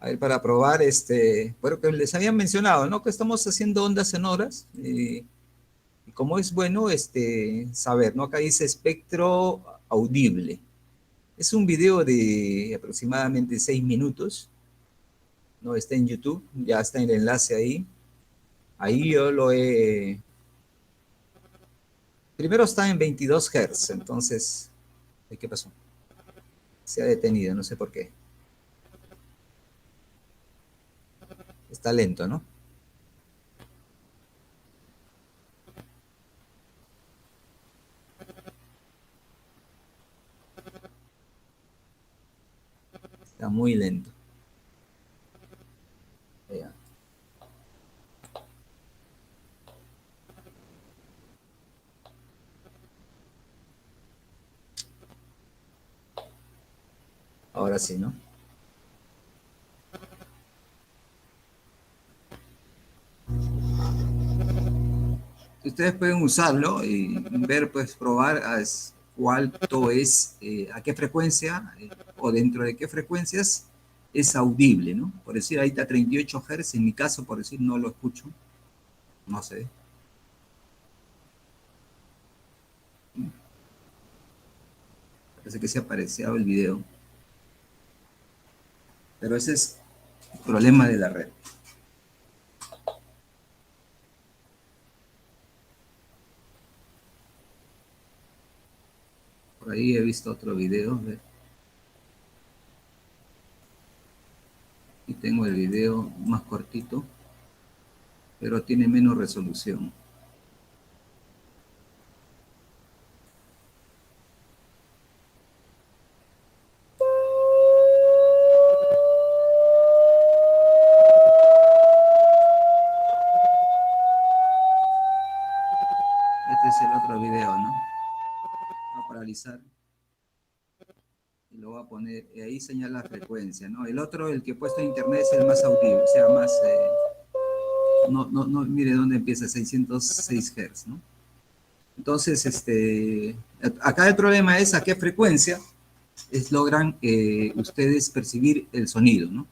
A ver, para probar, bueno, que les habían mencionado, ¿no? Que estamos haciendo ondas sonoras. Y como es bueno, saber, ¿no? Acá dice espectro audible. Es un video de aproximadamente 6 minutos, ¿no? Está en YouTube, ya está el enlace ahí. Ahí yo lo he... Primero está en 22 Hz, entonces... ¿Qué pasó? Se ha detenido, no sé por qué. Está lento, ¿no? Está muy lento. Ya. Ahora sí, ¿no? Ustedes pueden usarlo y ver, pues probar cuánto es, a qué frecuencia o dentro de qué frecuencias es audible, ¿no? Por decir, ahí está 38 Hz, en mi caso, por decir, no lo escucho, no sé. Parece que se ha aparecido el video, pero ese es el problema de la red. Por ahí he visto otro video, y tengo el video más cortito, pero tiene menos resolución. Este es el otro video, ¿no? Va a paralizar y lo voy a poner, y ahí señala la frecuencia, ¿no? El otro, el que he puesto en internet, es el más audible, o sea, más, no, mire dónde empieza, 606 Hz, ¿no? Entonces, acá el problema es a qué frecuencia logran ustedes percibir el sonido, ¿no?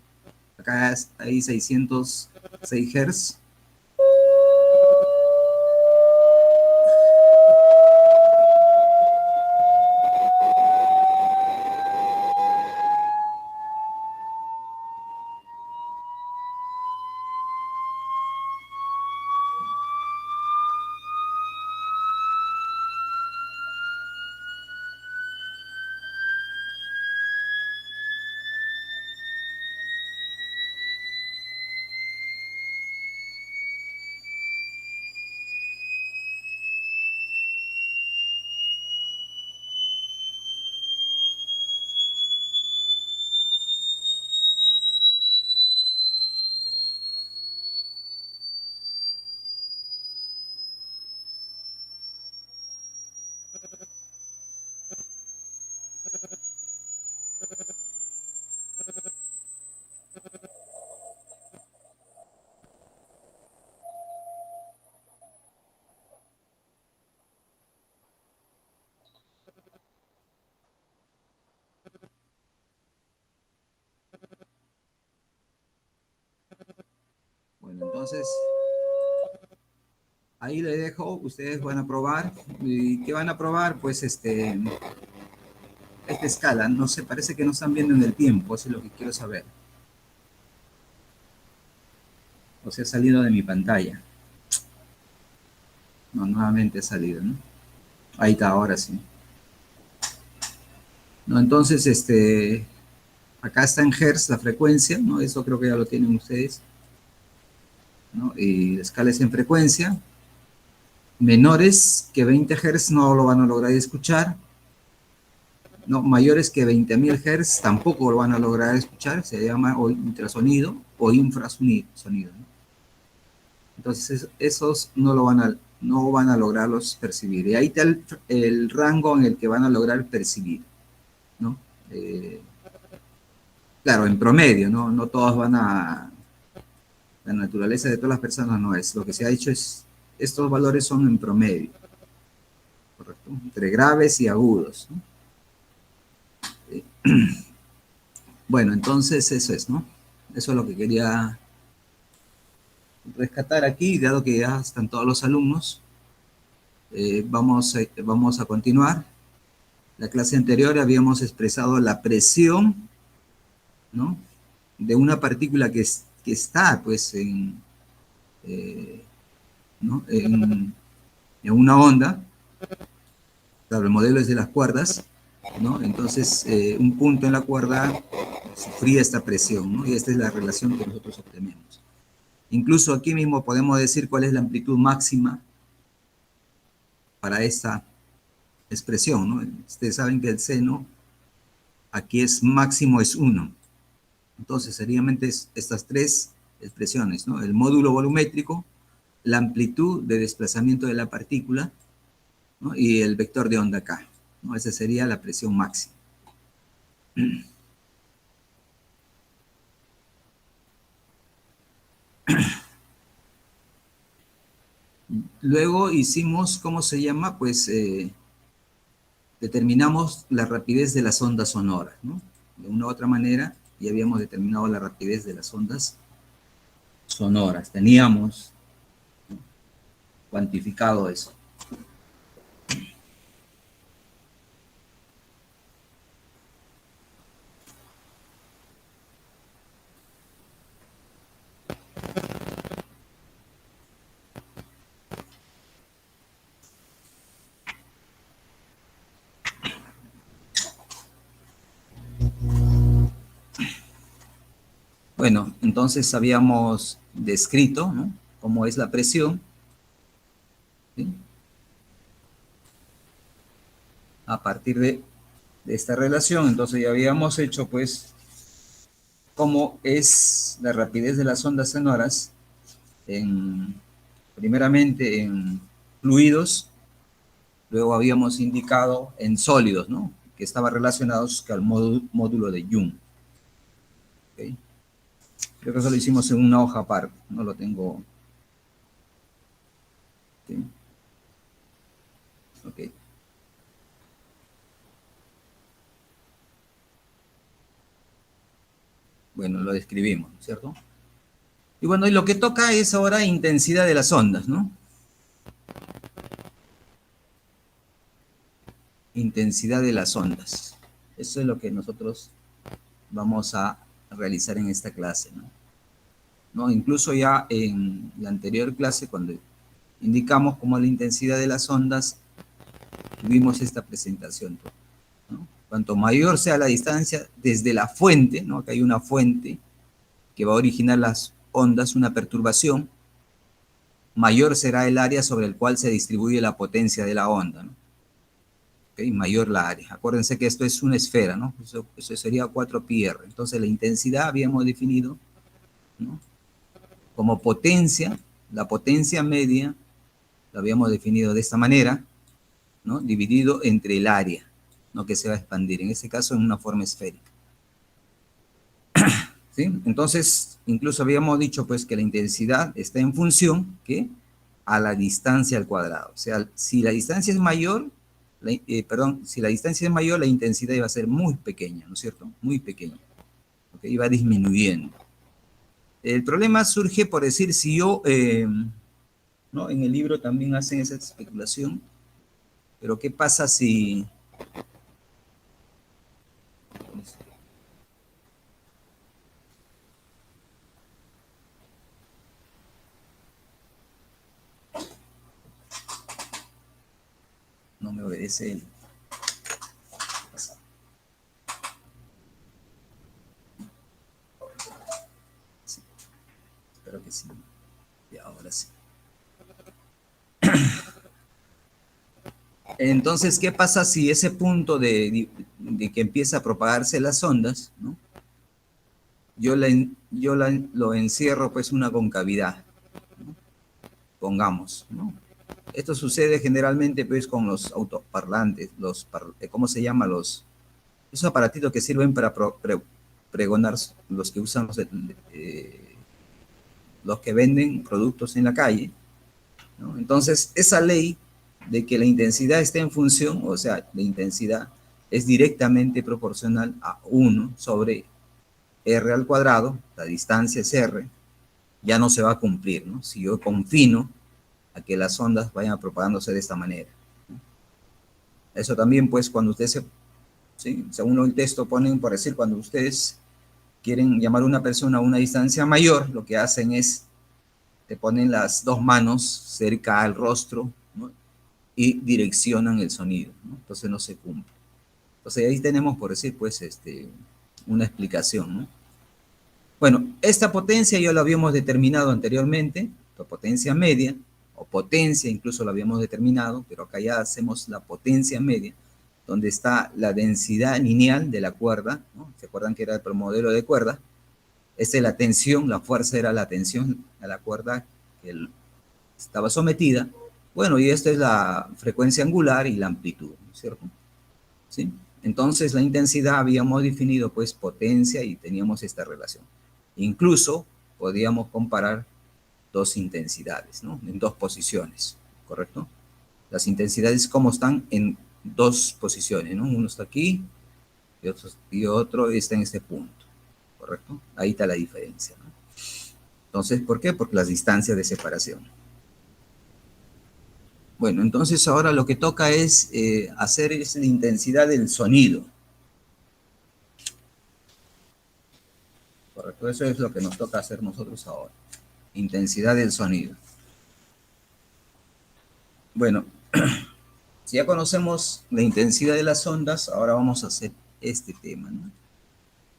Acá hay 606 Hz. Bueno, entonces ahí le dejo, ustedes van a probar. ¿Y qué van a probar? Pues esta escala, no sé, parece que no están viendo en el tiempo, eso es lo que quiero saber. O sea, ha salido de mi pantalla. No, nuevamente ha salido, ¿no? Ahí está, ahora sí. ¿No? Entonces, acá está en Hertz la frecuencia, ¿no? Eso creo que ya lo tienen ustedes, ¿no? Y la escala es en frecuencia. Menores que 20 Hz no lo van a lograr escuchar. No, mayores que 20.000 Hz tampoco lo van a lograr escuchar. Se llama ultrasonido o infrasonido. ¿No? Entonces, esos no van a lograrlos percibir. Y ahí está el rango en el que van a lograr percibir, ¿no? Claro, en promedio, ¿no? No todas van a... La naturaleza de todas las personas no es. Lo que se ha hecho es... Estos valores son en promedio, ¿correcto? Entre graves y agudos, ¿no? Bueno, entonces eso es, ¿no? Eso es lo que quería rescatar aquí, dado que ya están todos los alumnos. Vamos a continuar. La clase anterior habíamos expresado la presión, ¿no?, de una partícula que está, pues, ¿no?, en una onda. Claro, el modelo es de las cuerdas, ¿no? Entonces, un punto en la cuerda sufría esta presión, ¿no? Y esta es la relación que nosotros obtenemos. Incluso aquí mismo podemos decir cuál es la amplitud máxima para esta expresión, ¿no? Ustedes saben que el seno aquí es máximo, es 1. Entonces, serían estas tres expresiones, ¿no? El módulo volumétrico, la amplitud de desplazamiento de la partícula, ¿no?, y el vector de onda K, ¿no? Esa sería la presión máxima. Luego hicimos, ¿cómo se llama? Pues determinamos la rapidez de las ondas sonoras, ¿no? De una u otra manera, ya habíamos determinado la rapidez de las ondas sonoras. Teníamos, ¿no?, cuantificado eso. Bueno, entonces habíamos descrito, ¿no?, cómo es la presión, ¿sí?, a partir de esta relación. Entonces ya habíamos hecho, pues, cómo es la rapidez de las ondas sonoras primeramente en fluidos, luego habíamos indicado en sólidos, ¿no?, que estaban relacionados al módulo de Young. ¿Okay? Creo que eso lo hicimos en una hoja aparte, no lo tengo. ¿Sí? Ok. Bueno, lo describimos, ¿cierto? Y bueno, y lo que toca es ahora intensidad de las ondas, ¿no? Intensidad de las ondas. Eso es lo que nosotros vamos a realizar en esta clase, ¿no? ¿No? Incluso ya en la anterior clase, cuando indicamos cómo la intensidad de las ondas, tuvimos esta presentación, ¿no? Cuanto mayor sea la distancia desde la fuente, ¿no?, acá hay una fuente que va a originar las ondas, una perturbación, mayor será el área sobre el cual se distribuye la potencia de la onda, ¿no? ¿Okay? Mayor la área. Acuérdense que esto es una esfera, ¿no? Eso sería 4πr. Entonces la intensidad habíamos definido, ¿no?, como potencia, la potencia media la habíamos definido de esta manera, ¿no?, dividido entre el área, ¿no?, que se va a expandir, en este caso en una forma esférica. ¿Sí? Entonces, incluso habíamos dicho, pues, que la intensidad está en función, ¿qué?, a la distancia al cuadrado. O sea, si la distancia es mayor, si la distancia es mayor, la intensidad iba a ser muy pequeña, ¿no es cierto? Muy pequeña. ¿Okay? Iba disminuyendo. El problema surge por decir, si yo, ¿no?, en el libro también hacen esa especulación, pero ¿qué pasa si... No me obedece él. Sí, espero que sí. Y ahora sí. Entonces, ¿qué pasa si ese punto de que empieza a propagarse las ondas, ¿no?, yo lo encierro, pues, una concavidad, ¿no?, pongamos, ¿no? Esto sucede generalmente, pues, con los autoparlantes, ¿cómo se llama? Esos aparatitos que sirven para pregonar, los que usan los que venden productos en la calle, ¿no? Entonces, esa ley de que la intensidad esté en función, o sea, la intensidad es directamente proporcional a 1 sobre R al cuadrado, la distancia es R, ya no se va a cumplir, ¿no? Si yo confino a que las ondas vayan propagándose de esta manera. Eso también, pues, cuando ustedes, ¿sí? Según el texto ponen, por decir, cuando ustedes quieren llamar a una persona a una distancia mayor, lo que hacen es, te ponen las dos manos cerca al rostro, ¿no? Y direccionan el sonido, ¿no? Entonces no se cumple. Entonces ahí tenemos, por decir, pues, una explicación, ¿no? Bueno, esta potencia ya lo habíamos determinado anteriormente, la potencia media, o potencia incluso lo habíamos determinado, pero acá ya hacemos la potencia media, donde está la densidad lineal de la cuerda, ¿no? ¿Se acuerdan que era el modelo de cuerda? Esta es la tensión, la fuerza era la tensión a la cuerda que estaba sometida. Bueno, y esta es la frecuencia angular y la amplitud, ¿no es cierto? ¿Sí? Entonces la intensidad habíamos definido pues potencia y teníamos esta relación. Incluso podíamos comparar dos intensidades, ¿no? En dos posiciones, ¿correcto? Las intensidades como están en dos posiciones, ¿no? Uno está aquí y otro está en este punto, ¿correcto? Ahí está la diferencia, ¿no? Entonces, ¿por qué? Porque las distancias de separación. Bueno, entonces ahora lo que toca es hacer esa intensidad del sonido. Correcto, eso es lo que nos toca hacer nosotros ahora. Intensidad del sonido. Bueno, si ya conocemos la intensidad de las ondas, ahora vamos a hacer este tema, ¿no?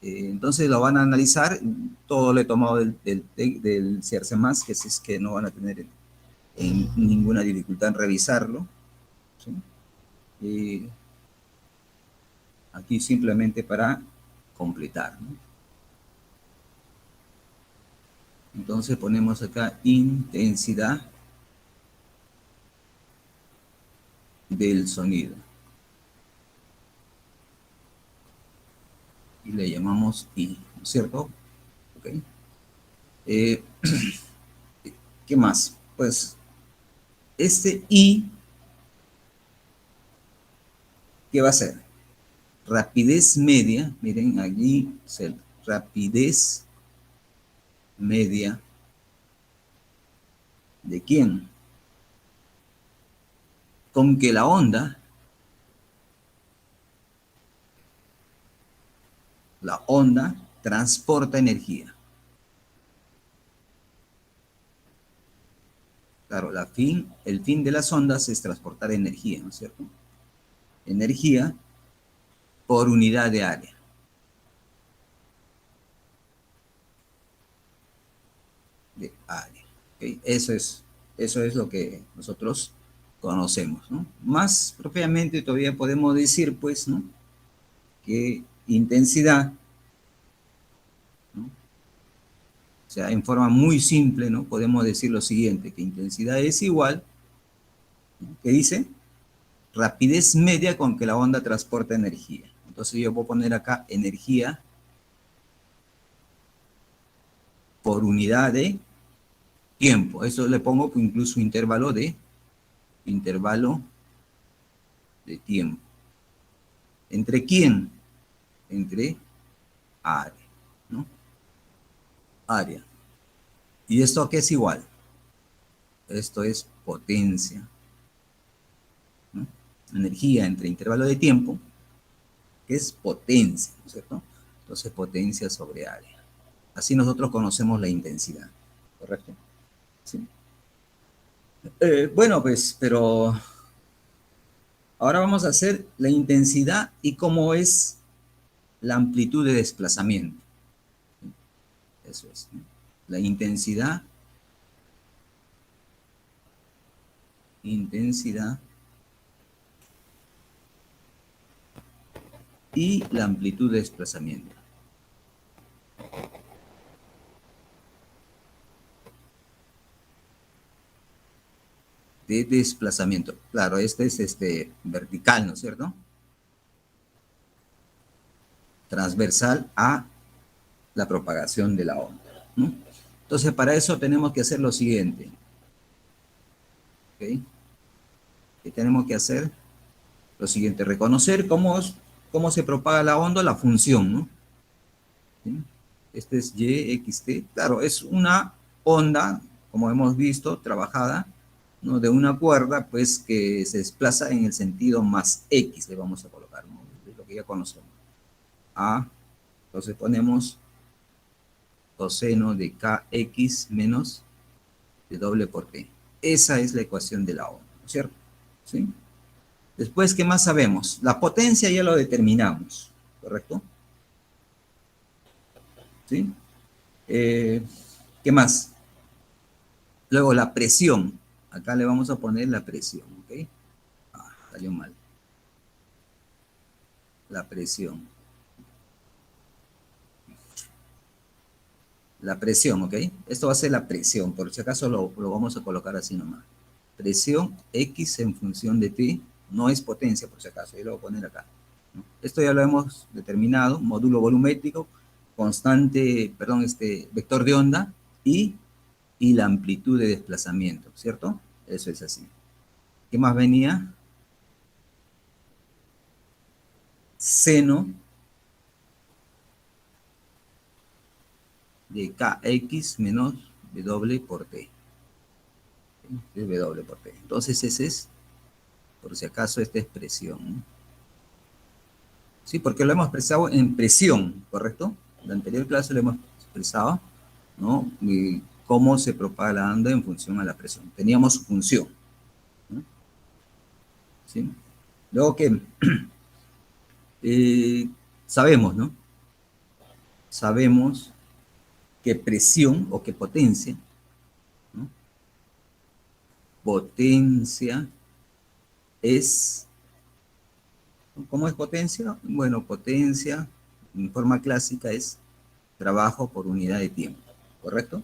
Entonces lo van a analizar, todo lo he tomado del CRC+, que es que no van a tener ninguna dificultad en revisarlo, ¿sí? Aquí simplemente para completar, ¿no? Entonces ponemos acá intensidad del sonido. Y le llamamos I, ¿no es cierto? Okay. ¿Qué más? Pues este I, ¿qué va a ser? Rapidez media, miren allí, rapidez media, ¿de quién? Con que la onda transporta energía. Claro, el fin de las ondas es transportar energía, ¿no es cierto? Energía por unidad de área. De área. ¿Okay? Eso es lo que nosotros conocemos, ¿no? Más propiamente todavía podemos decir, pues, ¿no? Que intensidad, ¿no? O sea, en forma muy simple, ¿no? Podemos decir lo siguiente, que intensidad es igual, ¿no? ¿Qué dice? Rapidez media con que la onda transporta energía. Entonces yo voy a poner acá energía por unidad de tiempo. Eso le pongo incluso intervalo de tiempo. ¿Entre quién? Entre área, ¿no? Área. ¿Y esto a qué es igual? Esto es potencia, ¿no? Energía entre intervalo de tiempo, que es potencia, ¿no es cierto? Entonces potencia sobre área. Así nosotros conocemos la intensidad, ¿correcto? Sí. Bueno, pues, pero ahora vamos a hacer la intensidad y cómo es la amplitud de desplazamiento. Eso es, ¿no? La intensidad y la amplitud de desplazamiento. De desplazamiento. Claro, este es vertical, ¿no es cierto? Transversal a la propagación de la onda, ¿no? Entonces, para eso tenemos que hacer lo siguiente. ¿Okay? ¿Qué tenemos que hacer? Lo siguiente, reconocer cómo se propaga la onda, la función, ¿no? ¿Sí? Este es Y, X, T. Claro, es una onda, como hemos visto, trabajada, ¿no? De una cuerda, pues, que se desplaza en el sentido más X, le vamos a colocar, ¿no? Es lo que ya conocemos. A, entonces ponemos coseno de KX menos W por T. Esa es la ecuación de la onda, ¿no es cierto? ¿Sí? Después, ¿qué más sabemos? La potencia ya lo determinamos, ¿correcto? ¿Sí? ¿Qué más? Luego la presión. Acá le vamos a poner la presión, ¿ok? Ah, salió mal. La presión. La presión, ¿ok? Esto va a ser la presión, por si acaso lo vamos a colocar así nomás. Presión X en función de T, no es potencia, por si acaso, yo lo voy a poner acá, ¿no? Esto ya lo hemos determinado, módulo volumétrico, constante, perdón, vector de onda y la amplitud de desplazamiento, ¿cierto? Eso es así. ¿Qué más venía? Seno de Kx menos W por T. Es W por T. Entonces ese es, por si acaso, esta expresión. Sí, porque lo hemos expresado en presión, ¿correcto? En la anterior clase lo hemos expresado, ¿no? Y cómo se propaga la onda en función a la presión. Teníamos su función, ¿no? ¿Sí? Luego que sabemos, ¿no? Sabemos que presión o que potencia, ¿no? Potencia es, ¿cómo es potencia? Bueno, potencia en forma clásica es trabajo por unidad de tiempo, ¿correcto?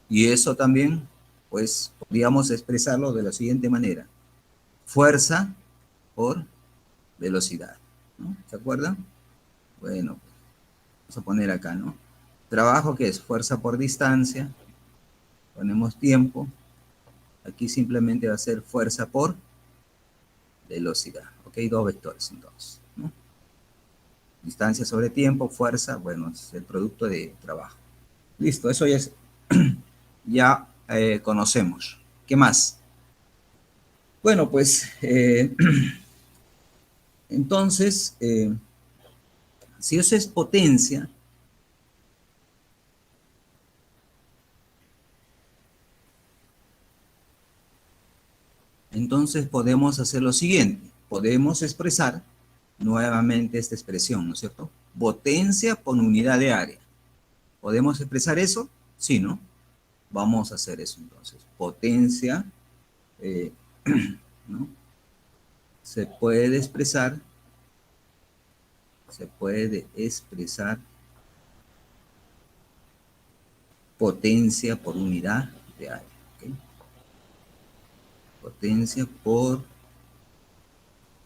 Y eso también, pues, podríamos expresarlo de la siguiente manera. Fuerza por velocidad, ¿no? ¿Se acuerdan? Bueno, vamos a poner acá, ¿no? Trabajo que es fuerza por distancia, ponemos tiempo, aquí simplemente va a ser fuerza por velocidad, ¿ok? Dos vectores entonces, ¿no? Distancia sobre tiempo, fuerza, bueno, es el producto de trabajo. Listo, eso ya, ya conocemos. ¿Qué más? Bueno, pues entonces, si eso es potencia, entonces podemos hacer lo siguiente. Podemos expresar nuevamente esta expresión, ¿no es cierto? Potencia por unidad de área. ¿Podemos expresar eso? Sí, ¿no? Vamos a hacer eso entonces. Potencia, eh, ¿no? Se puede expresar potencia por unidad de área. ¿Okay? Potencia por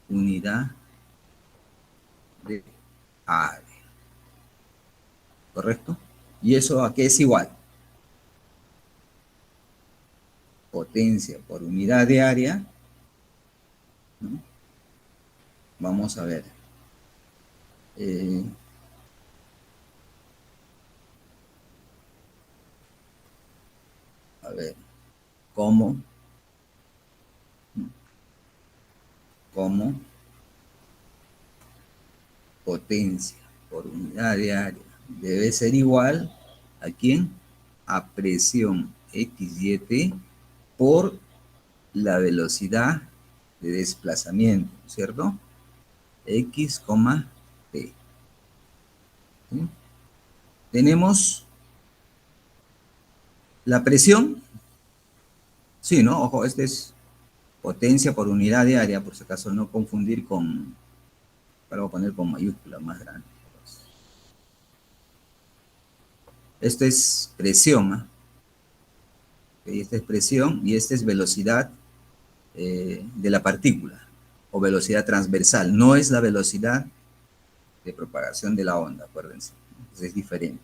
unidad de área. ¿Correcto? ¿Y eso a qué es igual? Potencia por unidad de área, ¿no? Vamos a ver. Eh, a ver, ¿cómo? ¿Cómo? Potencia por unidad de área debe ser igual a quién? A presión X y T por la velocidad de desplazamiento, ¿cierto? X, T. ¿Sí? Tenemos la presión, sí, ¿no? Ojo, este es potencia por unidad de área, por si acaso no confundir con, para poner con mayúscula más grande. Esto es presión, ¿eh? Okay, esta es presión y esta es velocidad de la partícula o velocidad transversal. No es la velocidad de propagación de la onda, acuérdense. Entonces es diferente,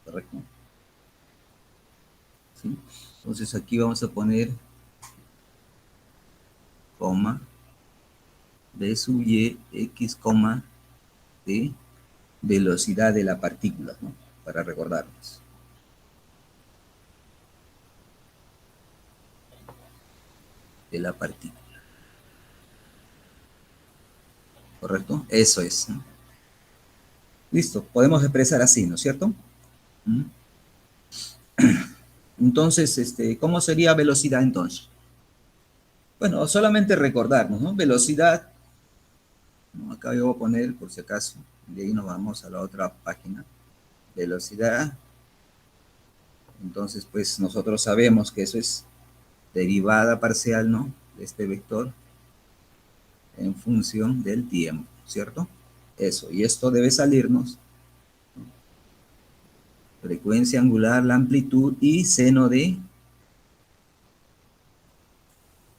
¿correcto? ¿Sí? Entonces aquí vamos a poner coma B sub y x, de velocidad de la partícula, ¿no? para recordarnos. De la partícula. ¿Correcto? Eso es, ¿no? Listo, podemos expresar así, ¿no es cierto? ¿Mm? Entonces, ¿cómo sería velocidad entonces? Bueno, solamente recordarnos, ¿no? Velocidad, ¿no? Acá yo voy a poner, por si acaso, de ahí nos vamos a la otra página. Velocidad, entonces, pues nosotros sabemos que eso es derivada parcial, ¿no? De este vector en función del tiempo, ¿cierto? Eso, y esto debe salirnos, ¿no? Frecuencia angular, la amplitud y seno de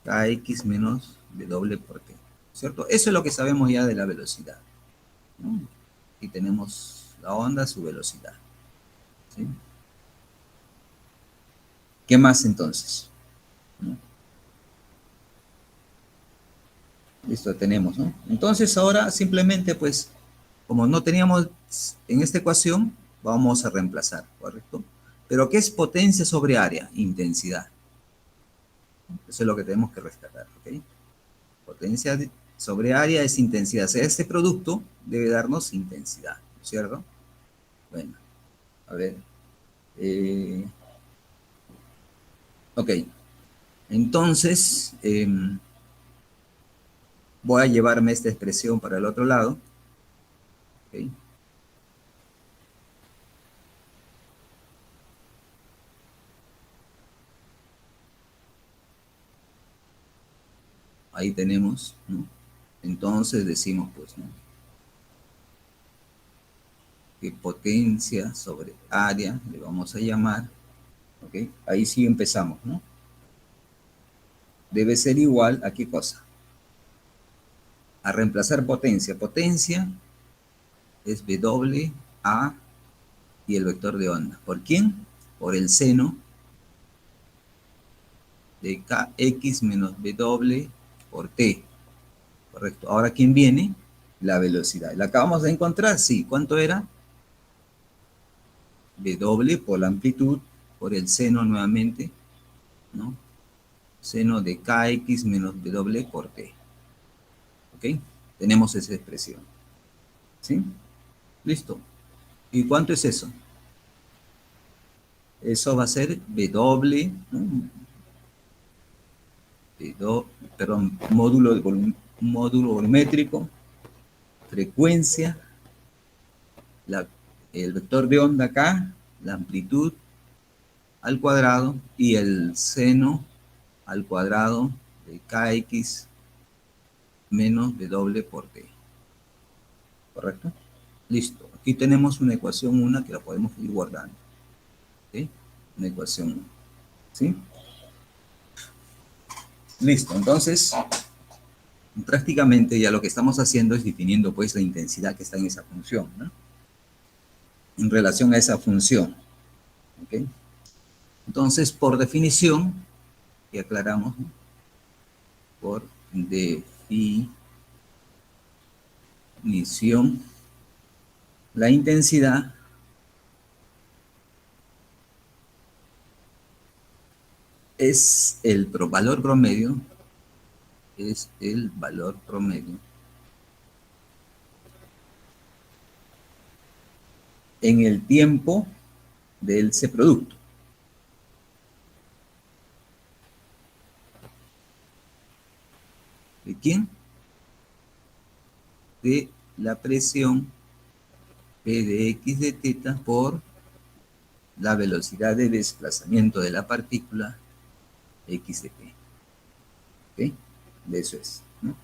kx menos w por t, ¿cierto? Eso es lo que sabemos ya de la velocidad, ¿no? Aquí tenemos la onda, su velocidad, ¿sí? ¿Qué más entonces? ¿No? Listo, tenemos, ¿no? Entonces ahora simplemente, pues, como no teníamos en esta ecuación, vamos a reemplazar, ¿correcto? Pero ¿qué es potencia sobre área? Intensidad. Eso es lo que tenemos que rescatar, ¿ok? Potencia sobre área es intensidad. O sea, este producto debe darnos intensidad, ¿cierto? Bueno, a ver. Ok, entonces voy a llevarme esta expresión para el otro lado. ¿Ok? Ahí tenemos, ¿no? Entonces decimos, pues, ¿no? Que potencia sobre área, le vamos a llamar, ¿ok? Ahí sí empezamos, ¿no? Debe ser igual a ¿qué cosa? A reemplazar potencia. Potencia es W, A y el vector de onda. ¿Por quién? Por el seno de Kx menos W por T. Correcto. Ahora, ¿quién viene? La velocidad. ¿La acabamos de encontrar? Sí. ¿Cuánto era? W por la amplitud, por el seno nuevamente, ¿no? Seno de Kx menos W por T. ¿Ok? Tenemos esa expresión. ¿Sí? Listo. ¿Y cuánto es eso? Eso va a ser W, ¿no? Perdón, módulo volumétrico, frecuencia, el vector de onda acá, la amplitud al cuadrado y el seno al cuadrado de kx menos w por t. ¿Correcto? Listo. Aquí tenemos una ecuación 1 que la podemos ir guardando. ¿Sí? Una ecuación 1. ¿Sí? Listo. Entonces, prácticamente ya lo que estamos haciendo es definiendo pues la intensidad que está en esa función, ¿no? En relación a esa función. ¿Ok? Entonces, por definición, y aclaramos, ¿no? Por definición, la intensidad es el valor promedio, es el valor promedio en el tiempo de ese producto. ¿De quién? De la presión P de X de teta por la velocidad de desplazamiento de la partícula X de P. ¿Ok? De eso es, ¿no?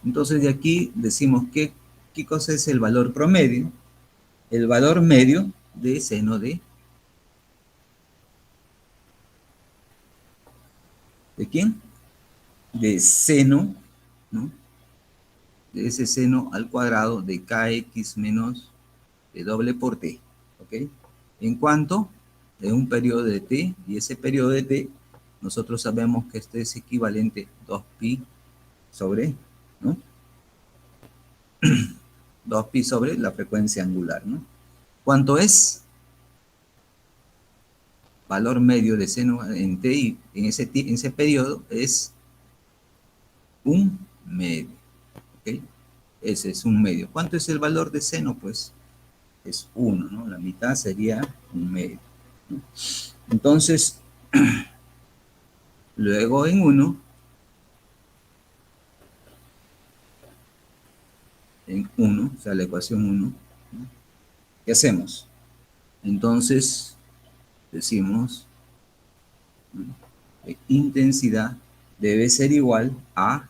Entonces de aquí decimos que ¿qué cosa es el valor promedio? El valor medio de seno ¿de quién? De seno, ¿no? De ese seno al cuadrado de kx menos de w por t, ¿ok? ¿En cuánto? En un periodo de t, y ese periodo de t, nosotros sabemos que este es equivalente a 2pi sobre, ¿no? 2pi sobre la frecuencia angular, ¿no? ¿Cuánto es? valor medio de seno en t en ese periodo es un medio. ¿Ok? Ese es un medio. ¿Cuánto es el valor de seno? Pues es 1, ¿no? La mitad sería un medio, ¿no? Entonces, luego en 1, o sea, la ecuación 1, ¿no? ¿Qué hacemos? Entonces, decimos, ¿no? Intensidad debe ser igual a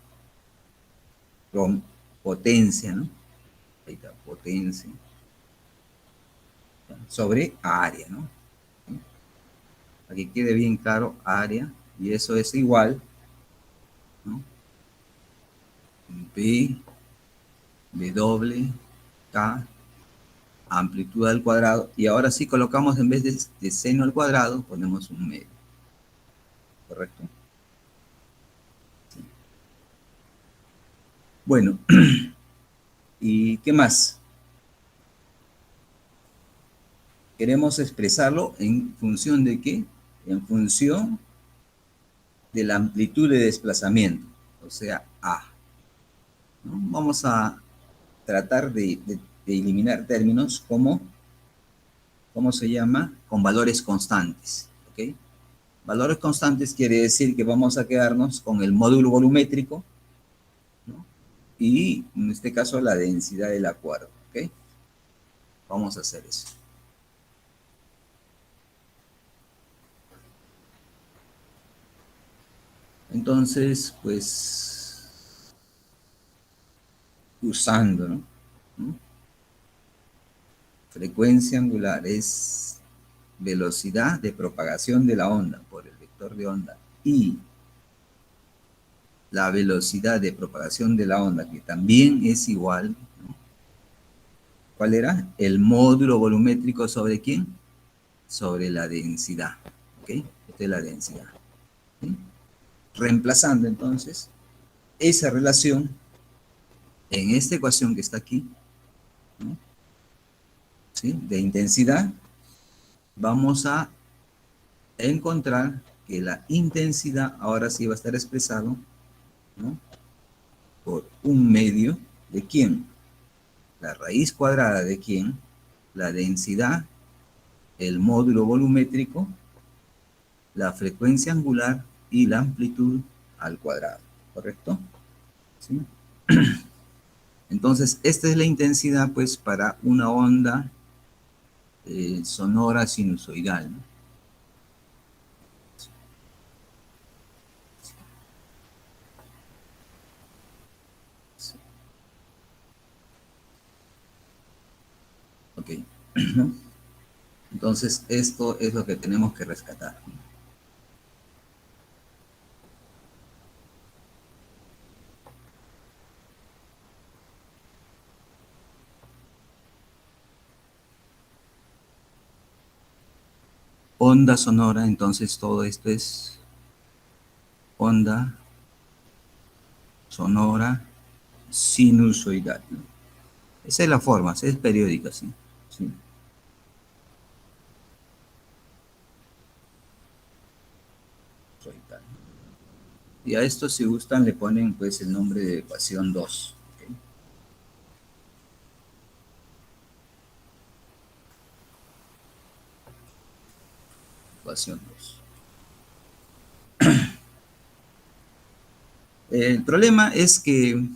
potencia, ¿no? Ahí está, potencia sobre área, ¿no? Para que quede bien claro, área, y eso es igual, ¿no? B, W, K, amplitud al cuadrado, y ahora sí colocamos en vez de seno al cuadrado, ponemos un medio, ¿correcto? Sí. Bueno, ¿y qué más? Queremos expresarlo en función de qué? En función de la amplitud de desplazamiento, o sea, A, ¿no? Vamos a tratar de eliminar términos como, ¿cómo se llama? Con valores constantes, ¿ok? Valores constantes quiere decir que vamos a quedarnos con el módulo volumétrico, ¿no? Y en este caso la densidad del acuerdo, ¿ok? Vamos a hacer eso. Entonces, pues, usando, ¿no? Frecuencia angular es velocidad de propagación de la onda por el vector de onda y la velocidad de propagación de la onda, que también es igual, ¿no? ¿Cuál era? El módulo volumétrico sobre ¿quién? Sobre la densidad, ¿ok? Esta es la densidad. ¿Sí? Reemplazando entonces esa relación en esta ecuación que está aquí, ¿no? ¿Sí? De intensidad, vamos a encontrar que la intensidad ahora sí va a estar expresado, ¿no? Por un medio de quién, la raíz cuadrada de quién, la densidad, el módulo volumétrico, la frecuencia angular y la amplitud al cuadrado, ¿correcto? ¿Sí? Entonces, esta es la intensidad, pues, para una onda sonora sinusoidal, ¿no? Sí. Ok. Entonces, esto es lo que tenemos que rescatar. Onda sonora, entonces todo esto es onda sonora sinusoidal, ¿no? Esa es la forma, es periódica, ¿sí? ¿Sí? Y a esto, si gustan, le ponen pues el nombre de ecuación 2. ¿Okay? Ecuación 2. El problema es que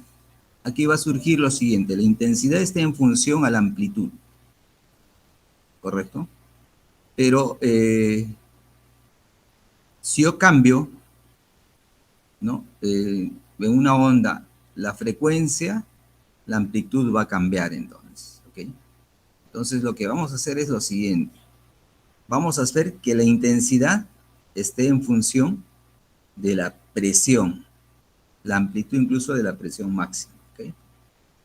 aquí va a surgir lo siguiente: la intensidad está en función a la amplitud, ¿correcto? Pero si yo cambio, ¿no? En una onda, la frecuencia, la amplitud va a cambiar entonces, ¿ok? Entonces lo que vamos a hacer es lo siguiente: vamos a hacer que la intensidad esté en función de la presión, la amplitud incluso de la presión máxima, ¿ok?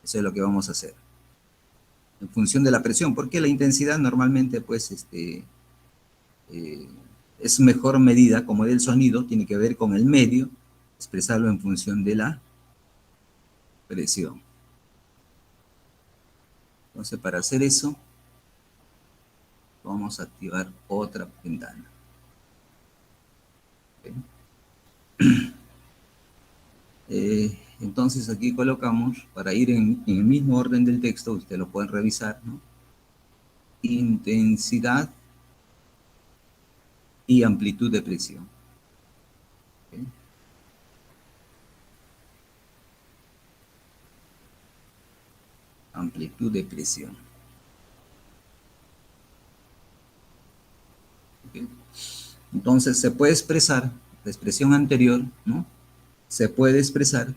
Eso es lo que vamos a hacer. En función de la presión, porque la intensidad normalmente, pues, eh, es mejor medida, como del sonido, tiene que ver con el medio, expresarlo en función de la presión. Entonces, para hacer eso, vamos a activar otra ventana. Entonces aquí colocamos, para ir en el mismo orden del texto, ustedes lo pueden revisar, ¿no? Intensidad y amplitud de presión. ¿Ok? Amplitud de presión. ¿Ok? Entonces se puede expresar, la expresión anterior, ¿no? Se puede expresar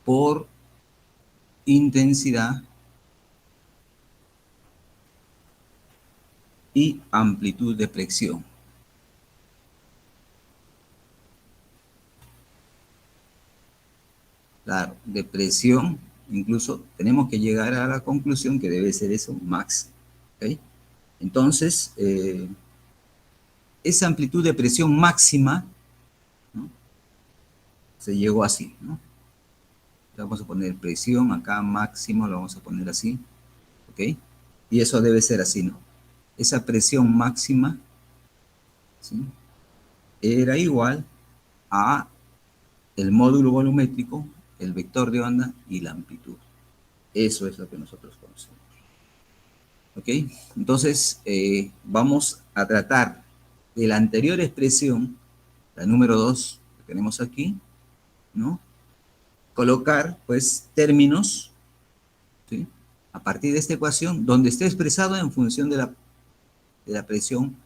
por intensidad y amplitud de presión. Claro, de presión, incluso tenemos que llegar a la conclusión que debe ser eso, max. ¿Ok? Entonces, esa amplitud de presión máxima, ¿no? Se llegó así, ¿no? Le vamos a poner presión, acá máximo lo vamos a poner así, ¿ok? Y eso debe ser así, ¿no? Esa presión máxima, ¿sí? Era igual a el módulo volumétrico, el vector de onda y la amplitud. Eso es lo que nosotros conocemos. ¿Ok? Entonces, vamos a tratar de la anterior expresión, la número 2 que tenemos aquí, ¿no? Colocar, pues, términos, ¿sí? A partir de esta ecuación, donde esté expresado en función de la presión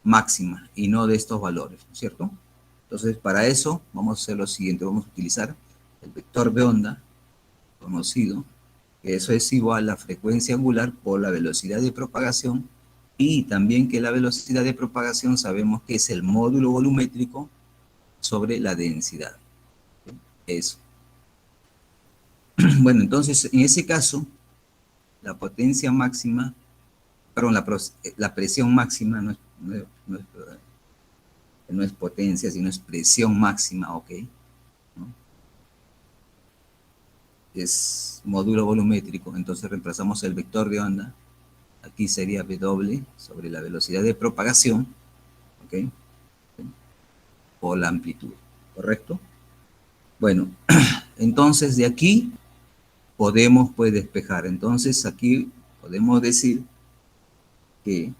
máxima y no de estos valores, ¿no es cierto? Entonces, para eso, vamos a hacer lo siguiente. Vamos a utilizar el vector de onda conocido, que eso es igual a la frecuencia angular por la velocidad de propagación, y también que la velocidad de propagación sabemos que es el módulo volumétrico sobre la densidad. Eso. Bueno, entonces, en ese caso, la potencia máxima, perdón, la presión máxima no es potencia, sino es presión máxima, ¿ok? ¿No? Es módulo volumétrico, entonces reemplazamos el vector de onda. Aquí sería W sobre la velocidad de propagación, ¿ok? O la amplitud, ¿correcto? Bueno, entonces de aquí podemos pues despejar. Entonces aquí podemos decir que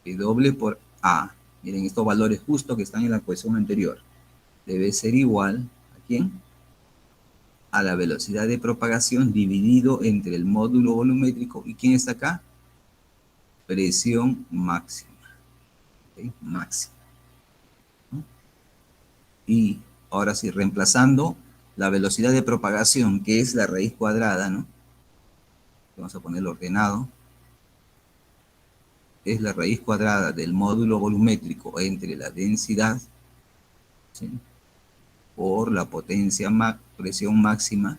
W por A, miren estos valores justos que están en la ecuación anterior, debe ser igual ¿a quién? A la velocidad de propagación dividido entre el módulo volumétrico. ¿Y quién está acá? Presión máxima. ¿Okay? Máxima. ¿No? Y ahora sí, reemplazando la velocidad de propagación, que es la raíz cuadrada, ¿no? Vamos a ponerlo ordenado. Es la raíz cuadrada del módulo volumétrico entre la densidad, ¿sí? Por la potencia presión máxima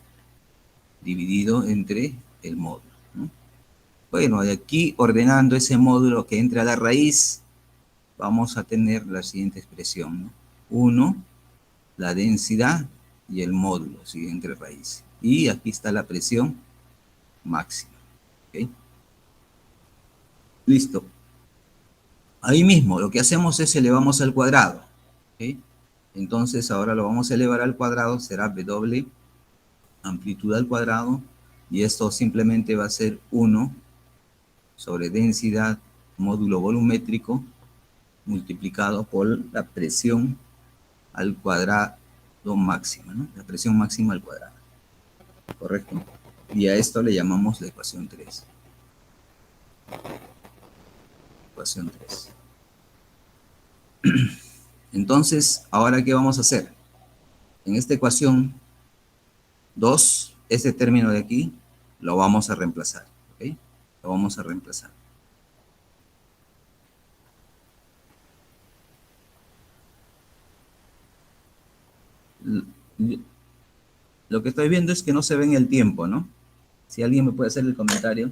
dividido entre el módulo, ¿no? Bueno, de aquí ordenando ese módulo que entra a la raíz, vamos a tener la siguiente expresión, ¿no? 1, la densidad y el módulo, ¿sí? Entre raíz. Y aquí está la presión máxima. ¿Okay? Listo. Ahí mismo, lo que hacemos es elevamos al cuadrado. ¿Okay? Entonces, ahora lo vamos a elevar al cuadrado, será W amplitud al cuadrado, y esto simplemente va a ser 1 sobre densidad módulo volumétrico multiplicado por la presión al cuadrado máxima, ¿no? La presión máxima al cuadrado, ¿correcto? Y a esto le llamamos la ecuación 3. Ecuación 3. Entonces, ¿ahora qué vamos a hacer? En esta ecuación 2, este término de aquí, lo vamos a reemplazar, ¿ok? Lo vamos a reemplazar. Lo que estoy viendo es que no se ve en el tiempo, ¿no? Si alguien me puede hacer el comentario.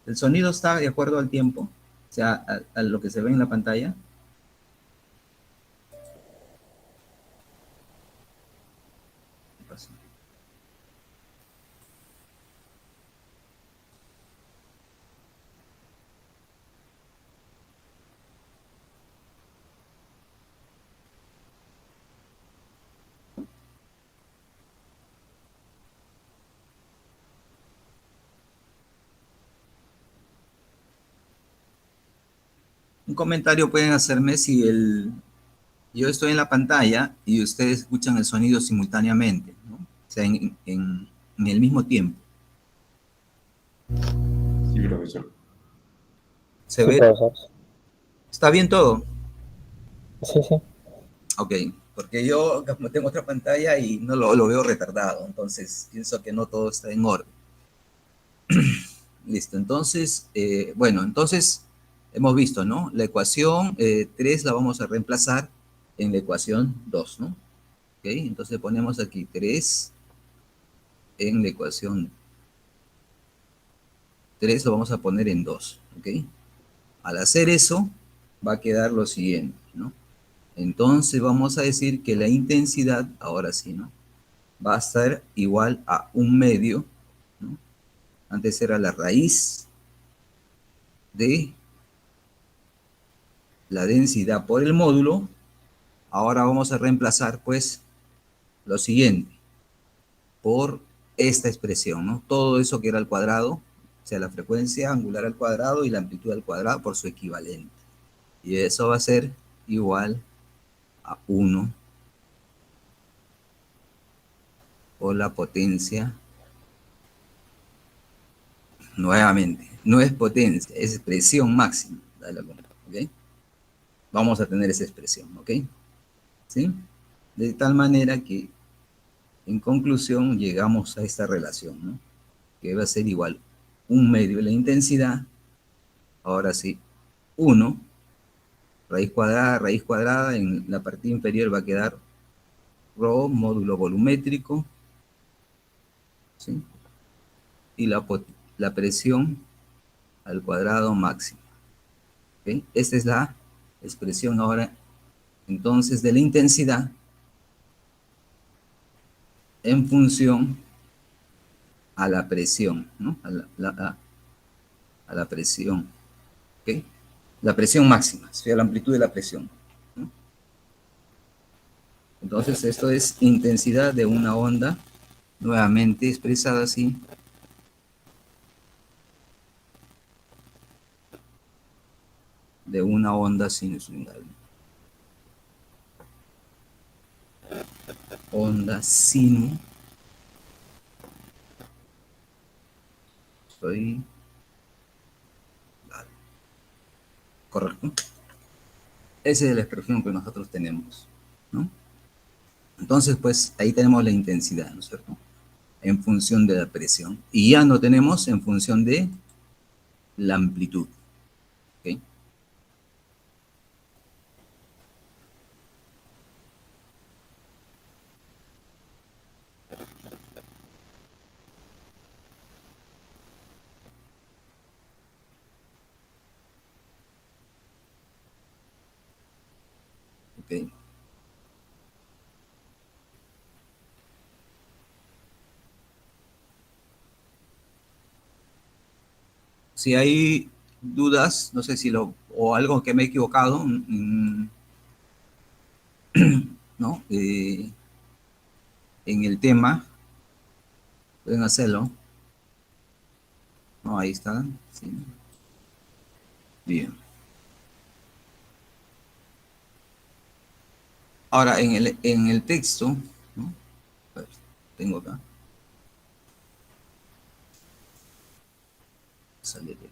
¿El sonido está de acuerdo al tiempo? O sea, a lo que se ve en la pantalla. ¿Qué pasa? un comentario pueden hacerme si yo estoy en la pantalla y ustedes escuchan el sonido simultáneamente, ¿no? O sea, en el mismo tiempo. Sí, profesor. ¿Se Sí, ve? profesor. ¿Está bien todo? Sí, sí. Ok, porque yo como tengo otra pantalla y no lo veo retardado, entonces pienso que no todo está en orden. Listo, entonces, bueno, entonces hemos visto, ¿no? La ecuación 3 la vamos a reemplazar en la ecuación 2, ¿no? Ok, entonces ponemos aquí 3 en la ecuación 3 lo vamos a poner en 2, ¿ok? Al hacer eso, va a quedar lo siguiente, ¿no? Entonces vamos a decir que la intensidad, ahora sí, ¿no? Va a estar igual a 1/2, ¿no? Antes era la raíz de la densidad por el módulo. Ahora vamos a reemplazar, pues, lo siguiente por esta expresión, ¿no? Todo eso que era al cuadrado, o sea, la frecuencia angular al cuadrado y la amplitud al cuadrado por su equivalente. Y eso va a ser igual a 1 por la potencia, nuevamente, no es potencia, es expresión máxima. ¿Ok? Vamos a tener esa expresión, ¿ok? ¿Sí? De tal manera que, en conclusión, llegamos a esta relación, ¿no? Que va a ser igual 1/2 de la intensidad, ahora sí, 1, raíz cuadrada, en la parte inferior va a quedar ρ módulo volumétrico, ¿sí? Y la presión al cuadrado máximo. ¿Okay? Esta es la expresión ahora, entonces, de la intensidad en función a la presión, ¿no? A la presión, ¿ok? La presión máxima, o sea, la amplitud de la presión, ¿no? Entonces, esto es intensidad de una onda, nuevamente expresada así, de una onda sinusoidal. Onda sinusoidal. Correcto. Esa es la expresión que nosotros tenemos, ¿no? Entonces, pues, ahí tenemos la intensidad, ¿no es cierto? En función de la presión. Y ya no tenemos en función de la amplitud, ¿ok? ¿Ok? Si hay dudas, no sé si o algo que me he equivocado, ¿no? En el tema, pueden hacerlo. No, ahí está. Sí. Bien. Ahora, en el texto, ¿no? A ver, tengo acá. Sale de aquí.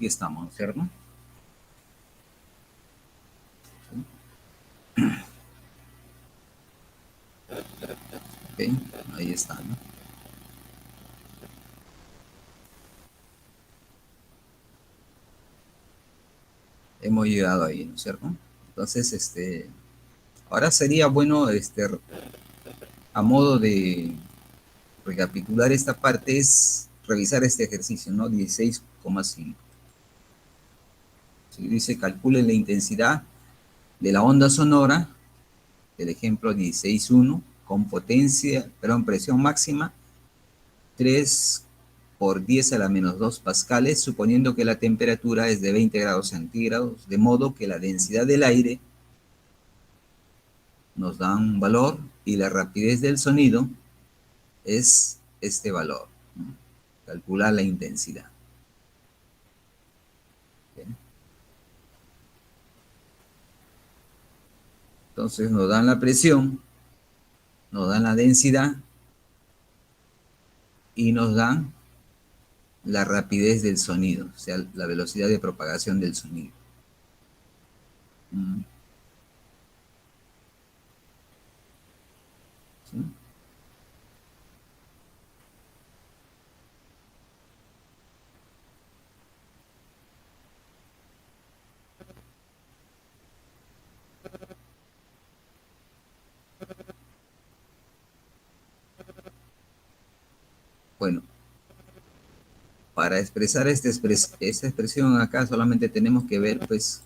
Aquí estamos, ¿no es cierto? Ok, ahí está, ¿no? Hemos llegado ahí, ¿no es cierto? Entonces, ahora sería bueno, a modo de recapitular esta parte, es revisar este ejercicio, ¿no? 16,5. ¿Sí? Dice, calcule la intensidad de la onda sonora, del ejemplo 16,1, con potencia, perdón, presión máxima 3 por 10 a la menos 2 pascales, suponiendo que la temperatura es de 20 grados centígrados, de modo que la densidad del aire nos da un valor y la rapidez del sonido es este valor, ¿no? Calcular la intensidad. ¿Bien? Entonces nos dan la presión, nos dan la densidad y nos dan la rapidez del sonido, o sea, la velocidad de propagación del sonido. ¿Sí? Bueno, para expresar esta expresión acá solamente tenemos que ver, pues,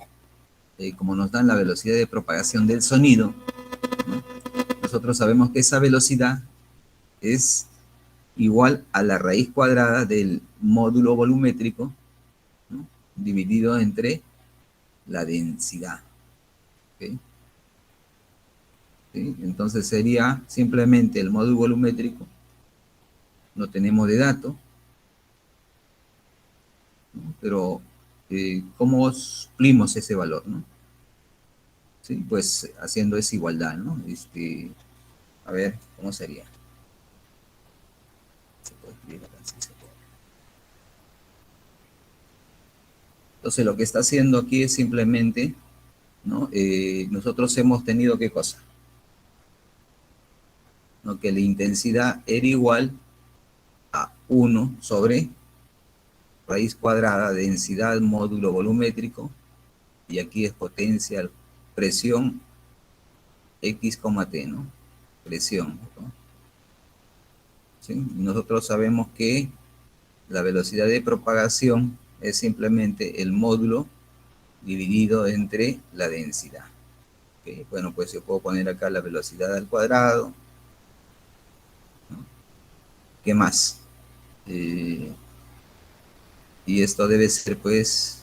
como nos dan la velocidad de propagación del sonido, ¿no? Nosotros sabemos que esa velocidad es igual a la raíz cuadrada del módulo volumétrico, ¿no? Dividido entre la densidad. ¿Okay? ¿Sí? Entonces sería simplemente el módulo volumétrico, no tenemos de dato, ¿no? Pero ¿cómo suplimos ese valor, ¿no? ¿Sí? Pues haciendo esa igualdad, ¿no? A ver, ¿cómo sería? Se puede escribir acá, sí se puede. Entonces lo que está haciendo aquí es simplemente, ¿no? Nosotros hemos tenido qué cosa, ¿no? Que la intensidad era igual a 1 sobre raíz cuadrada, densidad módulo volumétrico, y aquí es potencia, presión, X, T, ¿no? Presión, ¿no? ¿Sí? Y nosotros sabemos que la velocidad de propagación es simplemente el módulo dividido entre la densidad. ¿Okay? Bueno, pues yo puedo poner acá la velocidad al cuadrado, ¿no? ¿Qué más? Y esto debe ser, pues,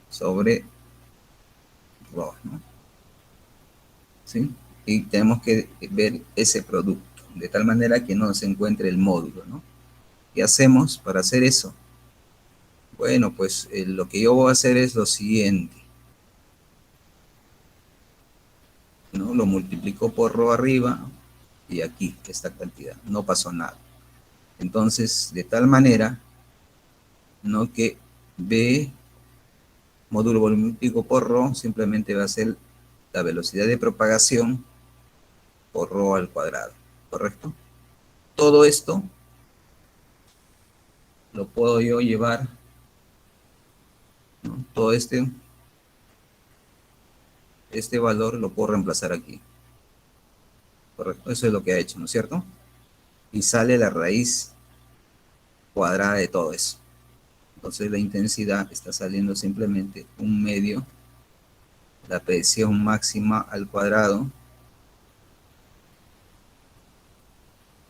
sobre ρ, ¿no? ¿Sí? Y tenemos que ver ese producto, de tal manera que no se encuentre el módulo, ¿no? ¿Qué hacemos para hacer eso? Bueno, pues lo que yo voy a hacer es lo siguiente, ¿no? Lo multiplico por ρ arriba y aquí, esta cantidad. No pasó nada. Entonces, de tal manera, ¿no? Que B módulo volumítrico por ρ simplemente va a ser la velocidad de propagación por ρ al cuadrado, ¿correcto? Todo esto lo puedo yo llevar, ¿no? Todo este valor lo puedo reemplazar aquí, ¿correcto? Eso es lo que ha hecho, ¿no es cierto? Y sale la raíz cuadrada de todo eso. Entonces la intensidad está saliendo simplemente un medio, la presión máxima al cuadrado,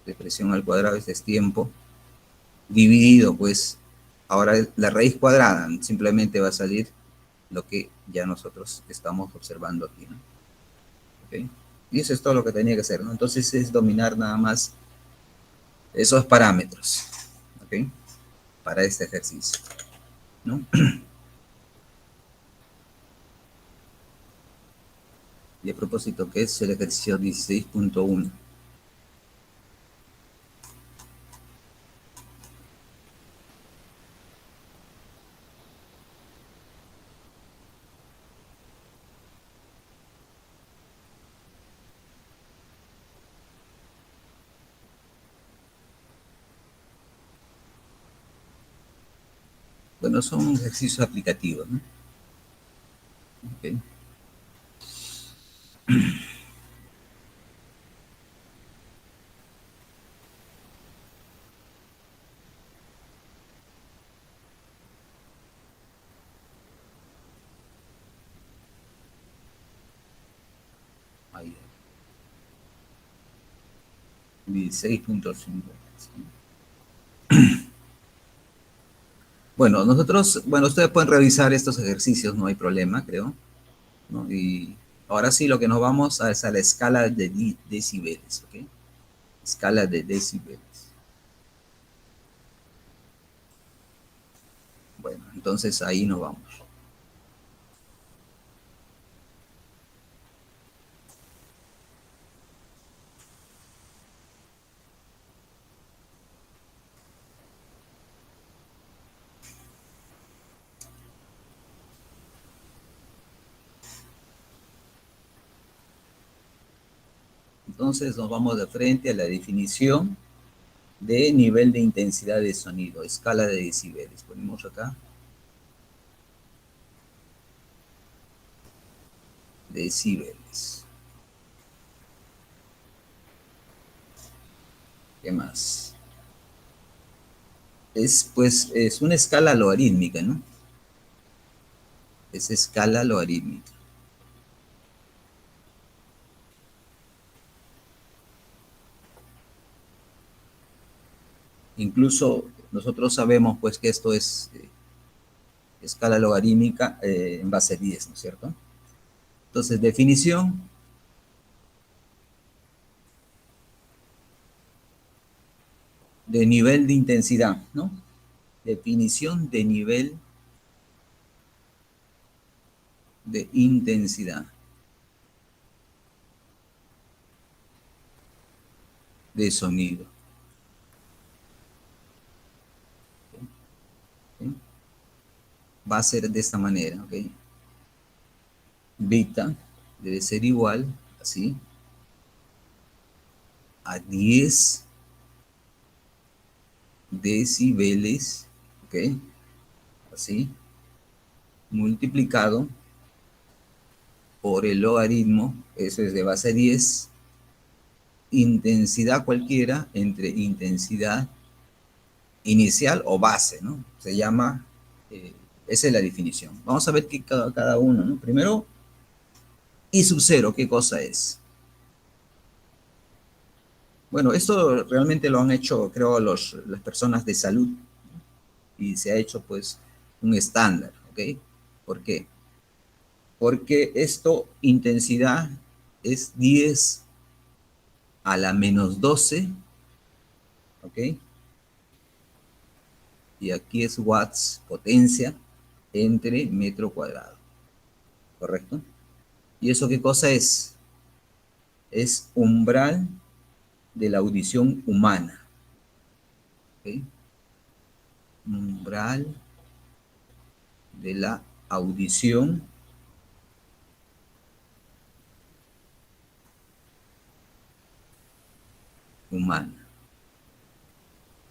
de presión al cuadrado, este es tiempo, dividido, pues, ahora la raíz cuadrada simplemente va a salir lo que ya nosotros estamos observando aquí, ¿no? ¿Okay? Y eso es todo lo que tenía que hacer, ¿no? Entonces es dominar nada más esos parámetros, ¿ok? Para este ejercicio, ¿no? Y a propósito, ¿qué es el ejercicio 16,1? Bueno, son ejercicios aplicativos, ¿no? Ok. Ahí, 16.5. Bueno, ustedes pueden revisar estos ejercicios, no hay problema, creo, ¿no? Y ahora sí, lo que nos vamos a es a la escala de decibeles, ¿ok? Escala de decibeles. Bueno, entonces ahí nos vamos. Entonces nos vamos de frente a la definición de nivel de intensidad de sonido, escala de decibeles. Ponemos acá decibeles. ¿Qué más? Es una escala logarítmica, ¿no? Es escala logarítmica. Incluso nosotros sabemos pues que esto es escala logarítmica en base 10, ¿no es cierto? Entonces, definición de nivel de intensidad, ¿no? Definición de nivel de intensidad de sonido. ¿Sí? Va a ser de esta manera, ¿ok? Beta debe ser igual, así, a 10 decibeles, ¿ok? Así, multiplicado por el logaritmo, eso es de base 10, intensidad cualquiera entre intensidad inicial o base, ¿no? Se llama, esa es la definición. Vamos a ver qué cada uno, ¿no? Primero, I sub 0, ¿qué cosa es? Bueno, esto realmente lo han hecho, creo, las personas de salud y se ha hecho, pues, un estándar, ¿ok? ¿Por qué? Porque esto, intensidad, es 10 a la menos 12, ¿ok? Y aquí es watts, potencia, entre metro cuadrado, ¿correcto? ¿Y eso qué cosa es? Es umbral de la audición humana, ¿ok? Umbral de la audición humana.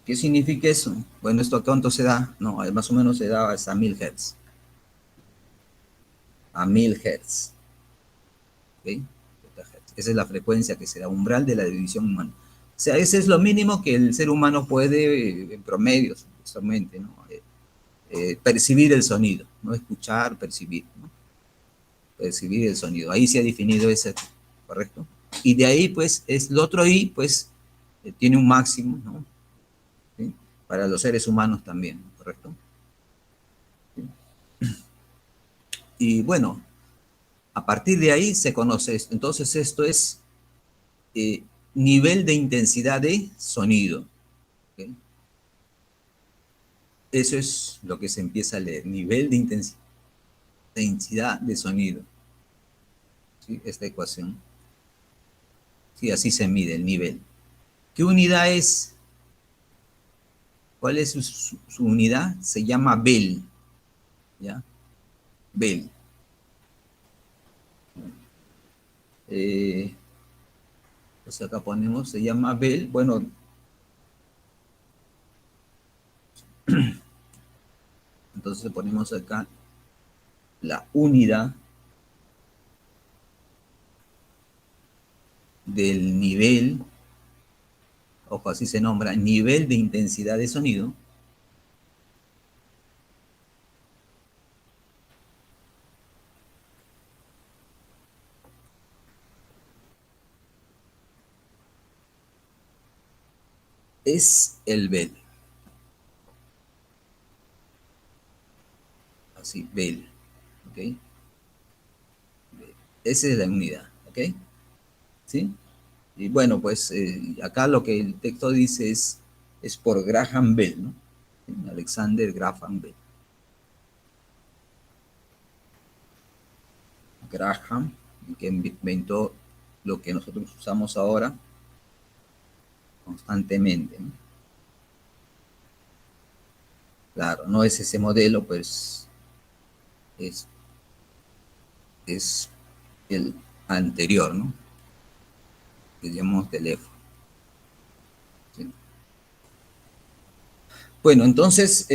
¿Qué significa eso? Bueno, ¿esto a cuánto se da? No, más o menos se da hasta 1000 Hz. A 1000 Hz. ¿Ok? Esa es la frecuencia que se da, umbral de la división humana. O sea, ese es lo mínimo que el ser humano puede, en promedio, supuestamente, ¿no? Percibir el sonido, no escuchar, percibir, ¿no? Percibir el sonido. Ahí se ha definido ese, ¿correcto? Y de ahí, pues, es el otro I, pues, tiene un máximo, ¿no? ¿Sí? Para los seres humanos también, ¿correcto? ¿Sí? Y bueno, a partir de ahí se conoce esto. Entonces, esto es eh, nivel de intensidad de sonido. ¿Okay? Eso es lo que se empieza a leer, nivel de intensidad de sonido. ¿Sí? Esta ecuación. Sí, así se mide el nivel. ¿Qué unidad es? ¿Cuál es su unidad? Se llama Bell. ¿Ya? Bell. Pues acá ponemos, se llama Bell. Bueno, Entonces ponemos acá la unidad del nivel, ojo, así se nombra, nivel de intensidad de sonido, es el Bell. Así, Bell. ¿Ok? Esa es la unidad. ¿Ok? ¿Sí? Y bueno, pues acá lo que el texto dice es por Graham Bell, ¿no? ¿Sí? Alexander Graham Bell. Graham, que inventó lo que nosotros usamos ahora constantemente, ¿no? Claro, no es ese modelo, pues es, es el anterior, ¿no? Que llamamos teléfono. ¿Sí? Bueno, entonces,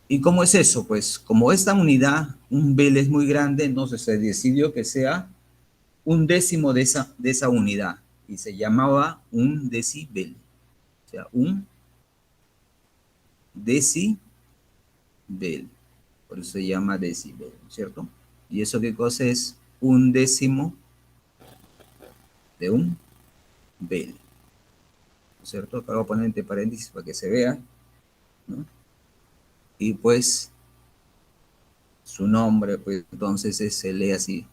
¿y cómo es eso? Pues como esta unidad, un Bell es muy grande, entonces se decidió que sea un décimo de esa unidad y se llamaba un decibel. O sea, un decibel. Por eso se llama decibel, ¿cierto? ¿Y eso qué cosa es? Un décimo de un Bell, ¿cierto? Acá voy a poner entre paréntesis para que se vea, ¿no? Y pues su nombre, pues entonces se lee así,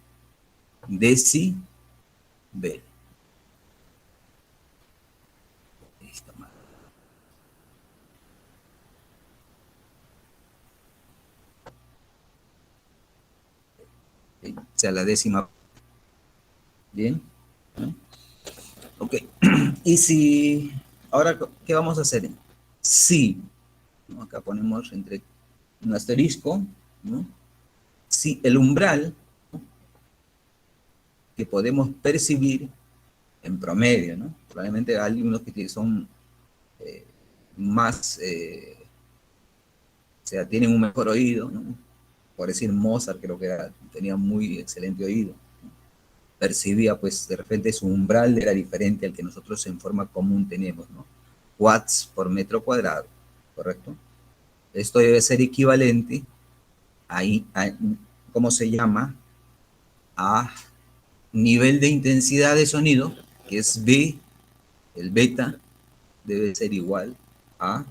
decibel. Está mal. O sea, la décima. Bien, ¿no? Ok. Y si, ahora, ¿qué vamos a hacer? Si, ¿no? Acá ponemos entre un asterisco, ¿no? Si el umbral que podemos percibir en promedio, ¿no? Probablemente hay unos que son más, o sea, tienen un mejor oído, ¿no? Por decir Mozart, creo que tenía muy excelente oído. Percibía, pues, de repente su umbral era diferente al que nosotros en forma común tenemos, ¿no? Watts por metro cuadrado, ¿correcto? Esto debe ser equivalente a ¿cómo se llama? A nivel de intensidad de sonido, que es B, el beta, debe ser igual a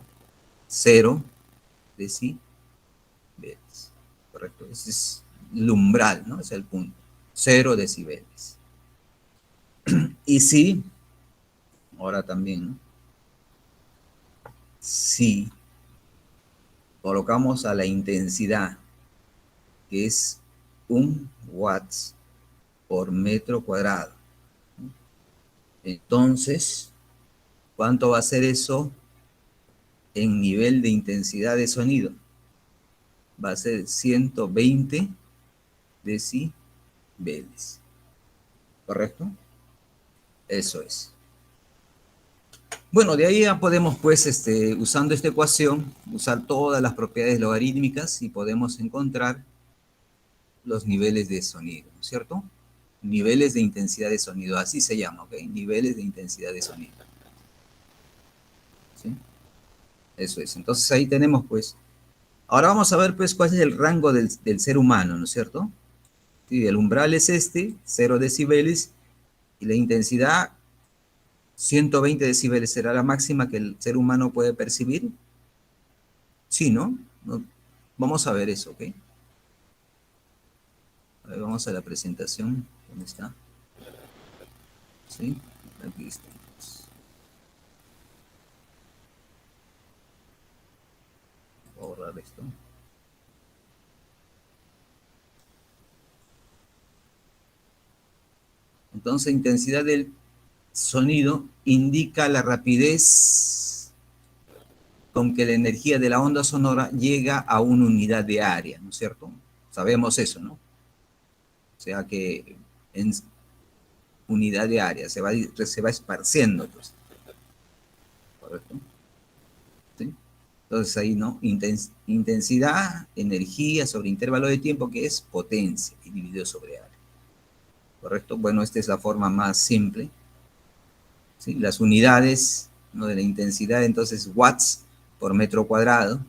0 decibeles, ¿correcto? Ese es el umbral, ¿no? Ese es el punto, 0 decibeles. Y si, ahora también, ¿no? Si colocamos a la intensidad, que es 1 watts por metro cuadrado, entonces, ¿cuánto va a ser eso en nivel de intensidad de sonido? Va a ser 120 decibeles, ¿correcto? Eso es. Bueno, de ahí ya podemos, pues, usando esta ecuación, usar todas las propiedades logarítmicas y podemos encontrar los niveles de sonido, ¿no es cierto? Niveles de intensidad de sonido, así se llama, ¿ok? Niveles de intensidad de sonido. ¿Sí? Eso es. Entonces ahí tenemos, pues, ahora vamos a ver, pues, cuál es el rango del ser humano, ¿no es cierto? Sí, el umbral es 0 decibeles, y la intensidad, 120 decibeles, ¿será la máxima que el ser humano puede percibir? Sí, ¿no? Vamos a ver eso, ¿ok? A ver, vamos a la presentación. ¿Dónde está? Sí, aquí está. Voy a borrar esto. Entonces, intensidad del sonido indica la rapidez con que la energía de la onda sonora llega a una unidad de área, ¿no es cierto? Sabemos eso, ¿no? O sea que en unidad de área se va esparciendo, pues, ¿correcto? ¿Sí? Entonces ahí, ¿no? Intensidad, energía sobre intervalo de tiempo, que es potencia, y dividido sobre área. ¿Correcto? Bueno, esta es la forma más simple. ¿Sí? Las unidades, ¿no?, de la intensidad, entonces, watts por metro cuadrado.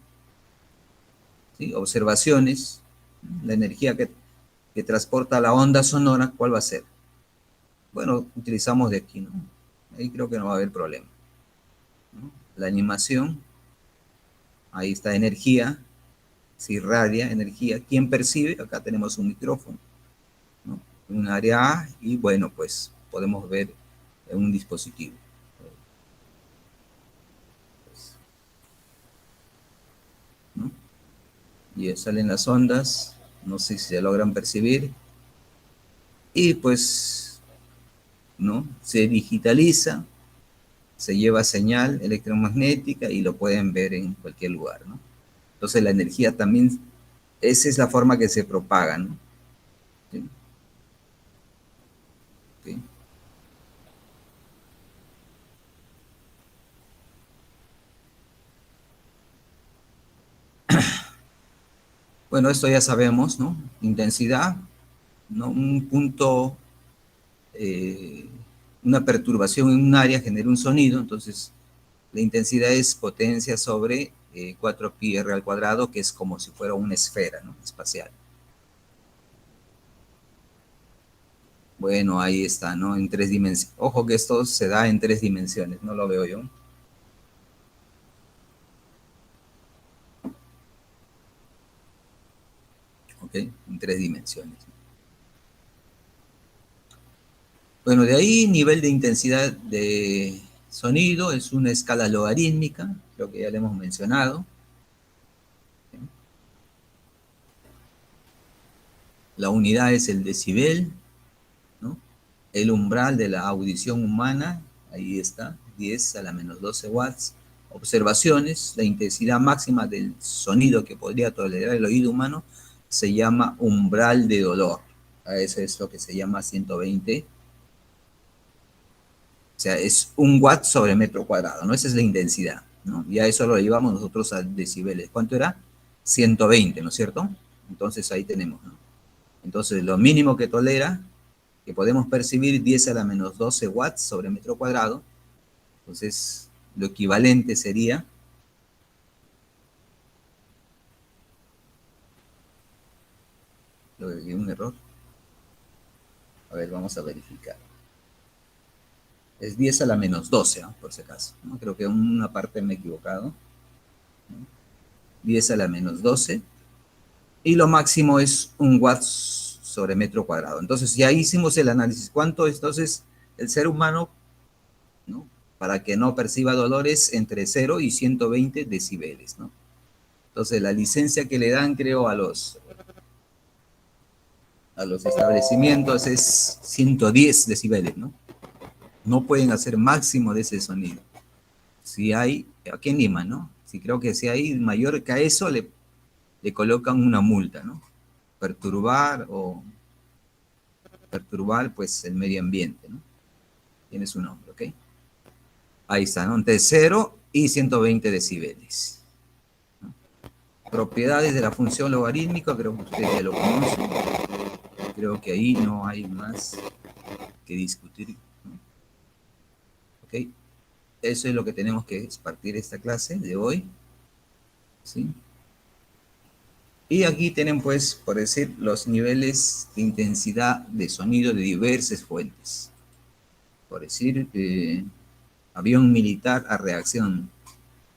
¿Sí? Observaciones, la energía que transporta la onda sonora, ¿cuál va a ser? Bueno, utilizamos de aquí, ¿no? Ahí creo que no va a haber problema, ¿no? La animación, ahí está energía, se irradia energía. ¿Quién percibe? Acá tenemos un micrófono, ¿no? Un área A, y bueno, pues podemos ver un dispositivo. ¿No? Y salen las ondas, no sé si se logran percibir, y pues, ¿no?, se digitaliza, se lleva señal electromagnética y lo pueden ver en cualquier lugar, ¿no? Entonces la energía también, esa es la forma que se propaga, ¿no? ¿Sí? ¿Sí? Bueno, esto ya sabemos, ¿no? Intensidad, ¿no? Un punto, eh, una perturbación en un área genera un sonido, entonces la intensidad es potencia sobre 4pi r al cuadrado, que es como si fuera una esfera, ¿no?, espacial. Bueno, ahí está, ¿no? En 3 dimensiones. Ojo que esto se da en 3 dimensiones, no lo veo yo. ¿Ok? En 3 dimensiones. Bueno, de ahí, nivel de intensidad de sonido, es una escala logarítmica, creo que ya lo hemos mencionado. La unidad es el decibel, ¿no? El umbral de la audición humana, ahí está, 10 a la menos 12 watts. Observaciones, la intensidad máxima del sonido que podría tolerar el oído humano se llama umbral de dolor. A eso es lo que se llama 120. O sea, es 1 watt sobre metro cuadrado, ¿no? Esa es la intensidad, ¿no? Ya eso lo llevamos nosotros a decibeles. ¿Cuánto era? 120, ¿no es cierto? Entonces ahí tenemos, ¿no? Entonces lo mínimo que tolera, que podemos percibir, 10 a la menos 12 watts sobre metro cuadrado. Entonces lo equivalente sería, un error. A ver, vamos a verificar. Es 10 a la menos 12, ¿no?, por si acaso, ¿no? Creo que en una parte me he equivocado, ¿no? 10 a la menos 12. Y lo máximo es 1 watt sobre metro cuadrado. Entonces ya hicimos el análisis. ¿Cuánto es entonces el ser humano, ¿no?, para que no perciba dolores? Entre 0 y 120 decibeles, ¿no? Entonces la licencia que le dan, creo, a los establecimientos es 110 decibeles, ¿no? No pueden hacer máximo de ese sonido. Si hay, aquí en Lima, ¿no? Si creo que si hay mayor que a eso, le colocan una multa, ¿no? Perturbar pues el medio ambiente, ¿no? Tiene su nombre, ¿ok? Ahí está, ¿no? Entre 0 y 120 decibeles. ¿No? Propiedades de la función logarítmica, creo que ustedes ya lo conocen. Creo que ahí no hay más que discutir, ¿no? ¿Ok? Eso es lo que tenemos que partir esta clase de hoy, ¿sí? Y aquí tienen, pues, por decir, los niveles de intensidad de sonido de diversas fuentes. Por decir, avión militar a reacción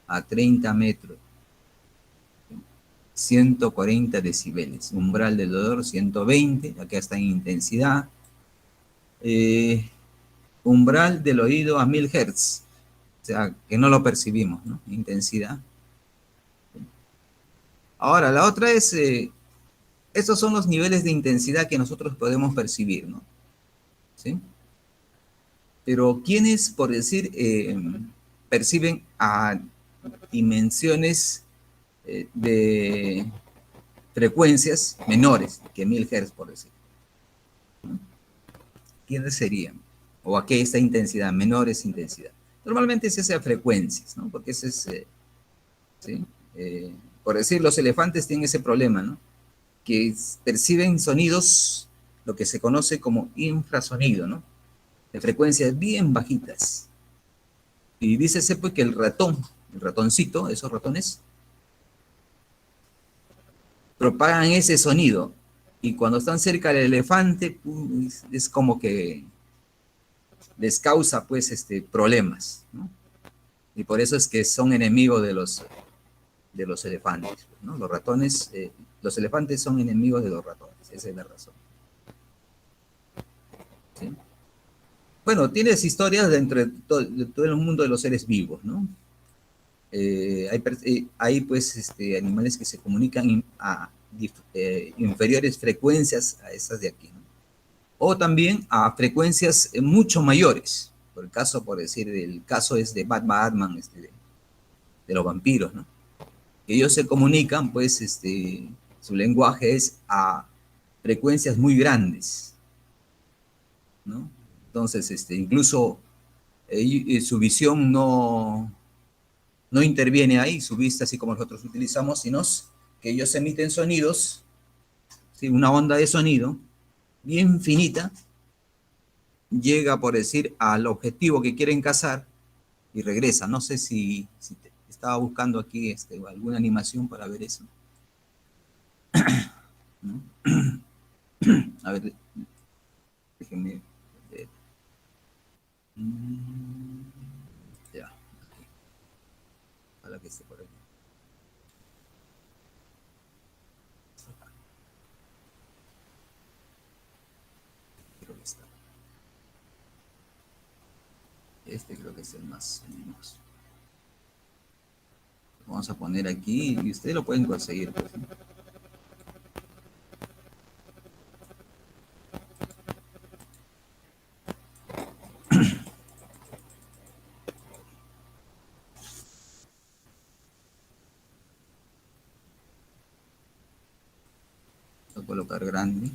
a 30 metros, 140 decibeles. Umbral del dolor, 120, acá está en intensidad. Umbral del oído a 1000 Hz, o sea, que no lo percibimos, ¿no? Intensidad. Ahora, la otra es, estos son los niveles de intensidad que nosotros podemos percibir, ¿no? ¿Sí? Pero ¿quiénes, por decir, perciben a dimensiones de frecuencias menores que 1000 Hz, por decir? ¿No? ¿Quiénes serían? ¿O a qué esta intensidad? Menores intensidad. Normalmente se hace a frecuencias, ¿no? Porque ese es, ¿sí?, Por decir, los elefantes tienen ese problema, ¿no? Que perciben sonidos, lo que se conoce como infrasonido, ¿no? De frecuencias bien bajitas. Y dícese pues que el ratoncito, esos ratones, propagan ese sonido. Y cuando están cerca del elefante, pues, es como que les causa pues problemas, ¿no? Y por eso es que son enemigos de los elefantes, ¿no? Los ratones, los elefantes son enemigos de los ratones, esa es la razón. ¿Sí? Bueno, tienes historias dentro de todo el mundo de los seres vivos, ¿no? Hay pues animales que se comunican a inferiores frecuencias a esas de aquí, ¿no? O también a frecuencias mucho mayores. Por el caso, por decir, el caso es de Batman, de los vampiros, ¿no? Ellos se comunican, pues, su lenguaje es a frecuencias muy grandes, ¿no? Entonces, incluso su visión no interviene ahí, su vista, así como nosotros utilizamos, sino que ellos emiten sonidos, ¿sí? Una onda de sonido bien finita, llega, por decir, al objetivo que quieren cazar y regresa. No sé si estaba buscando aquí alguna animación para ver eso, ¿no? A ver, déjenme ver. Ya, para que esté por aquí. Creo que está. Creo que es el más luminoso. Vamos a poner aquí y ustedes lo pueden conseguir, pues, ¿no? Voy a colocar grande.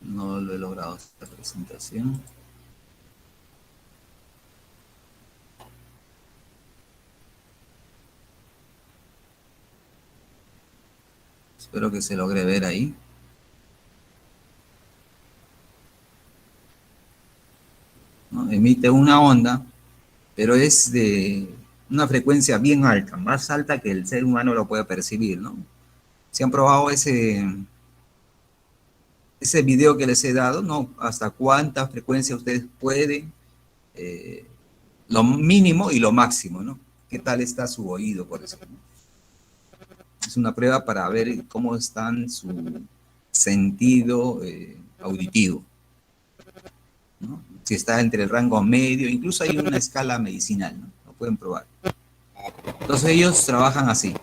No lo he logrado esta presentación. Espero que se logre ver ahí. ¿No? Emite una onda, pero es de una frecuencia bien alta, más alta que el ser humano lo puede percibir, ¿no? Si han probado ese video que les he dado, ¿no? Hasta cuánta frecuencia ustedes pueden, lo mínimo y lo máximo, ¿no? ¿Qué tal está su oído, por eso? Es una prueba para ver cómo está su sentido auditivo, ¿no? Si está entre el rango medio, incluso hay una escala medicinal, ¿no? Lo pueden probar. Entonces ellos trabajan así,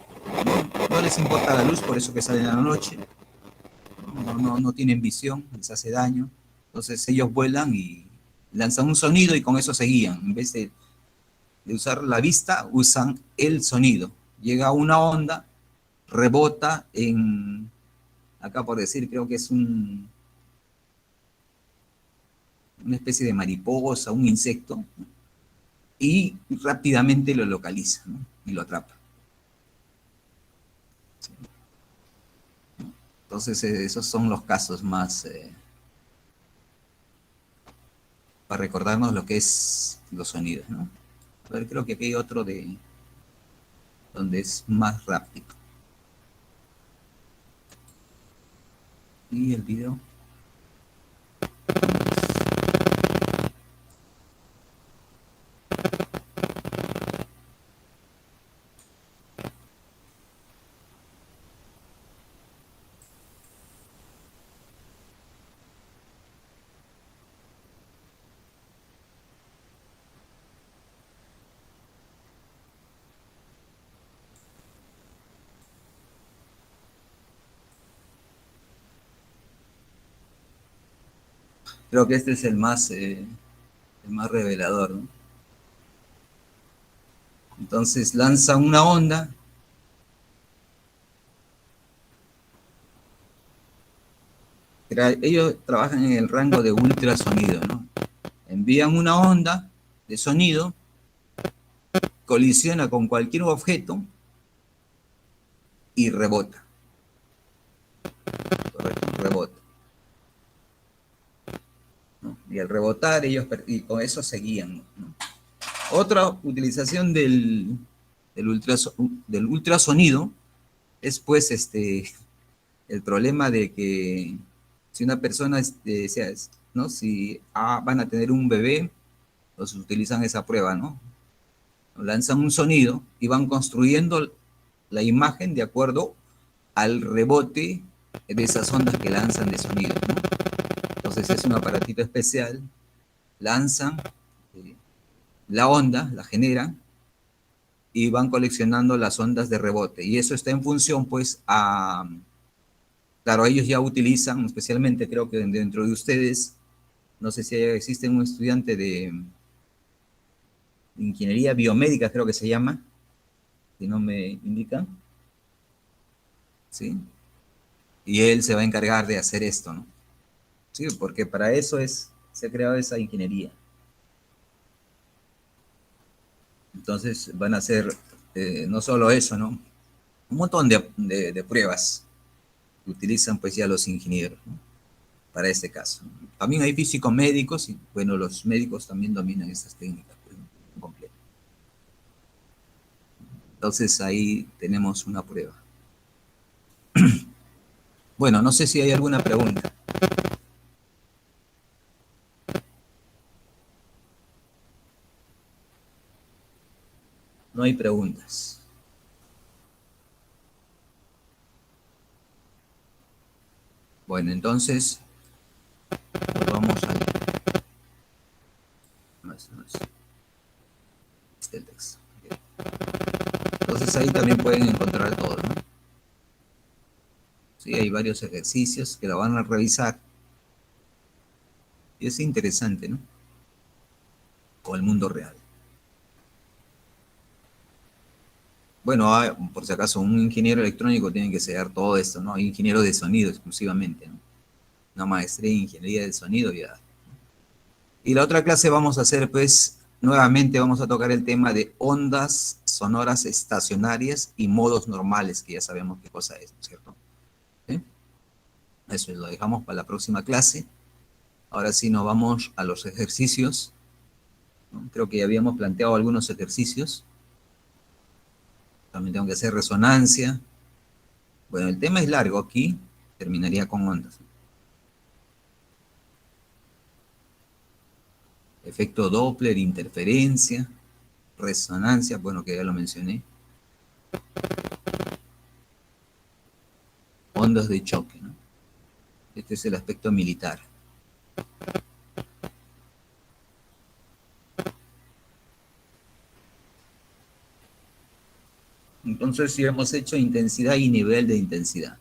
no les importa la luz, por eso que salen a la noche, no tienen visión, les hace daño. Entonces ellos vuelan y lanzan un sonido y con eso se guían. En vez de usar la vista, usan el sonido. Llega una onda, rebota acá por decir, creo que es una especie de mariposa, un insecto, ¿no? Y rápidamente lo localiza, ¿no? Y lo atrapa. ¿Sí? Entonces esos son los casos más para recordarnos lo que es los sonidos, ¿no? A ver, creo que aquí hay otro donde es más rápido. Y el video. Creo que este es el más revelador, ¿no? Entonces lanza una onda. Ellos trabajan en el rango de ultrasonido, ¿no? Envían una onda de sonido colisiona con cualquier objeto y rebota. Correcto, rebota. ¿No? Y al rebotar, ellos y con eso seguían, ¿no? Otra utilización del ultrasonido es pues el problema de que si una persona, ¿no? Si van a tener un bebé, pues utilizan esa prueba, ¿no? Lanzan un sonido y van construyendo la imagen de acuerdo al rebote de esas ondas que lanzan de sonido, ¿no? Entonces es un aparatito especial, lanzan la onda, la generan, y van coleccionando las ondas de rebote. Y eso está en función, pues, claro, ellos ya utilizan, especialmente creo que dentro de ustedes, no sé si existe un estudiante de ingeniería biomédica, creo que se llama, si no me indican, ¿sí? Y él se va a encargar de hacer esto, ¿no? Sí, porque para eso se ha creado esa ingeniería. Entonces van a hacer no solo eso, ¿no? Un montón de pruebas que utilizan pues ya los ingenieros, ¿no? Para este caso. También hay físicos médicos y bueno, los médicos también dominan estas técnicas pues, en completo. Entonces ahí tenemos una prueba. Bueno, no sé si hay alguna pregunta. No hay preguntas. Bueno, entonces vamos a este texto. Entonces ahí también pueden encontrar todo, ¿no? Sí, hay varios ejercicios que lo van a revisar. Y es interesante, ¿no? Con el mundo real. Bueno, por si acaso, un ingeniero electrónico tiene que sellar todo esto, ¿no? Hay ingeniero de sonido exclusivamente, ¿no? Una maestría en ingeniería de sonido ya. Y la otra clase vamos a hacer, pues, nuevamente vamos a tocar el tema de ondas sonoras estacionarias y modos normales, que ya sabemos qué cosa es, ¿no es cierto? ¿Sí? Eso lo dejamos para la próxima clase. Ahora sí nos vamos a los ejercicios, ¿no? Creo que ya habíamos planteado algunos ejercicios. También tengo que hacer resonancia. Bueno, el tema es largo aquí, terminaría con ondas. Efecto Doppler, interferencia, resonancia, bueno, que ya lo mencioné. Ondas de choque, ¿no? Este es el aspecto militar. Entonces ya hemos hecho intensidad y nivel de intensidad.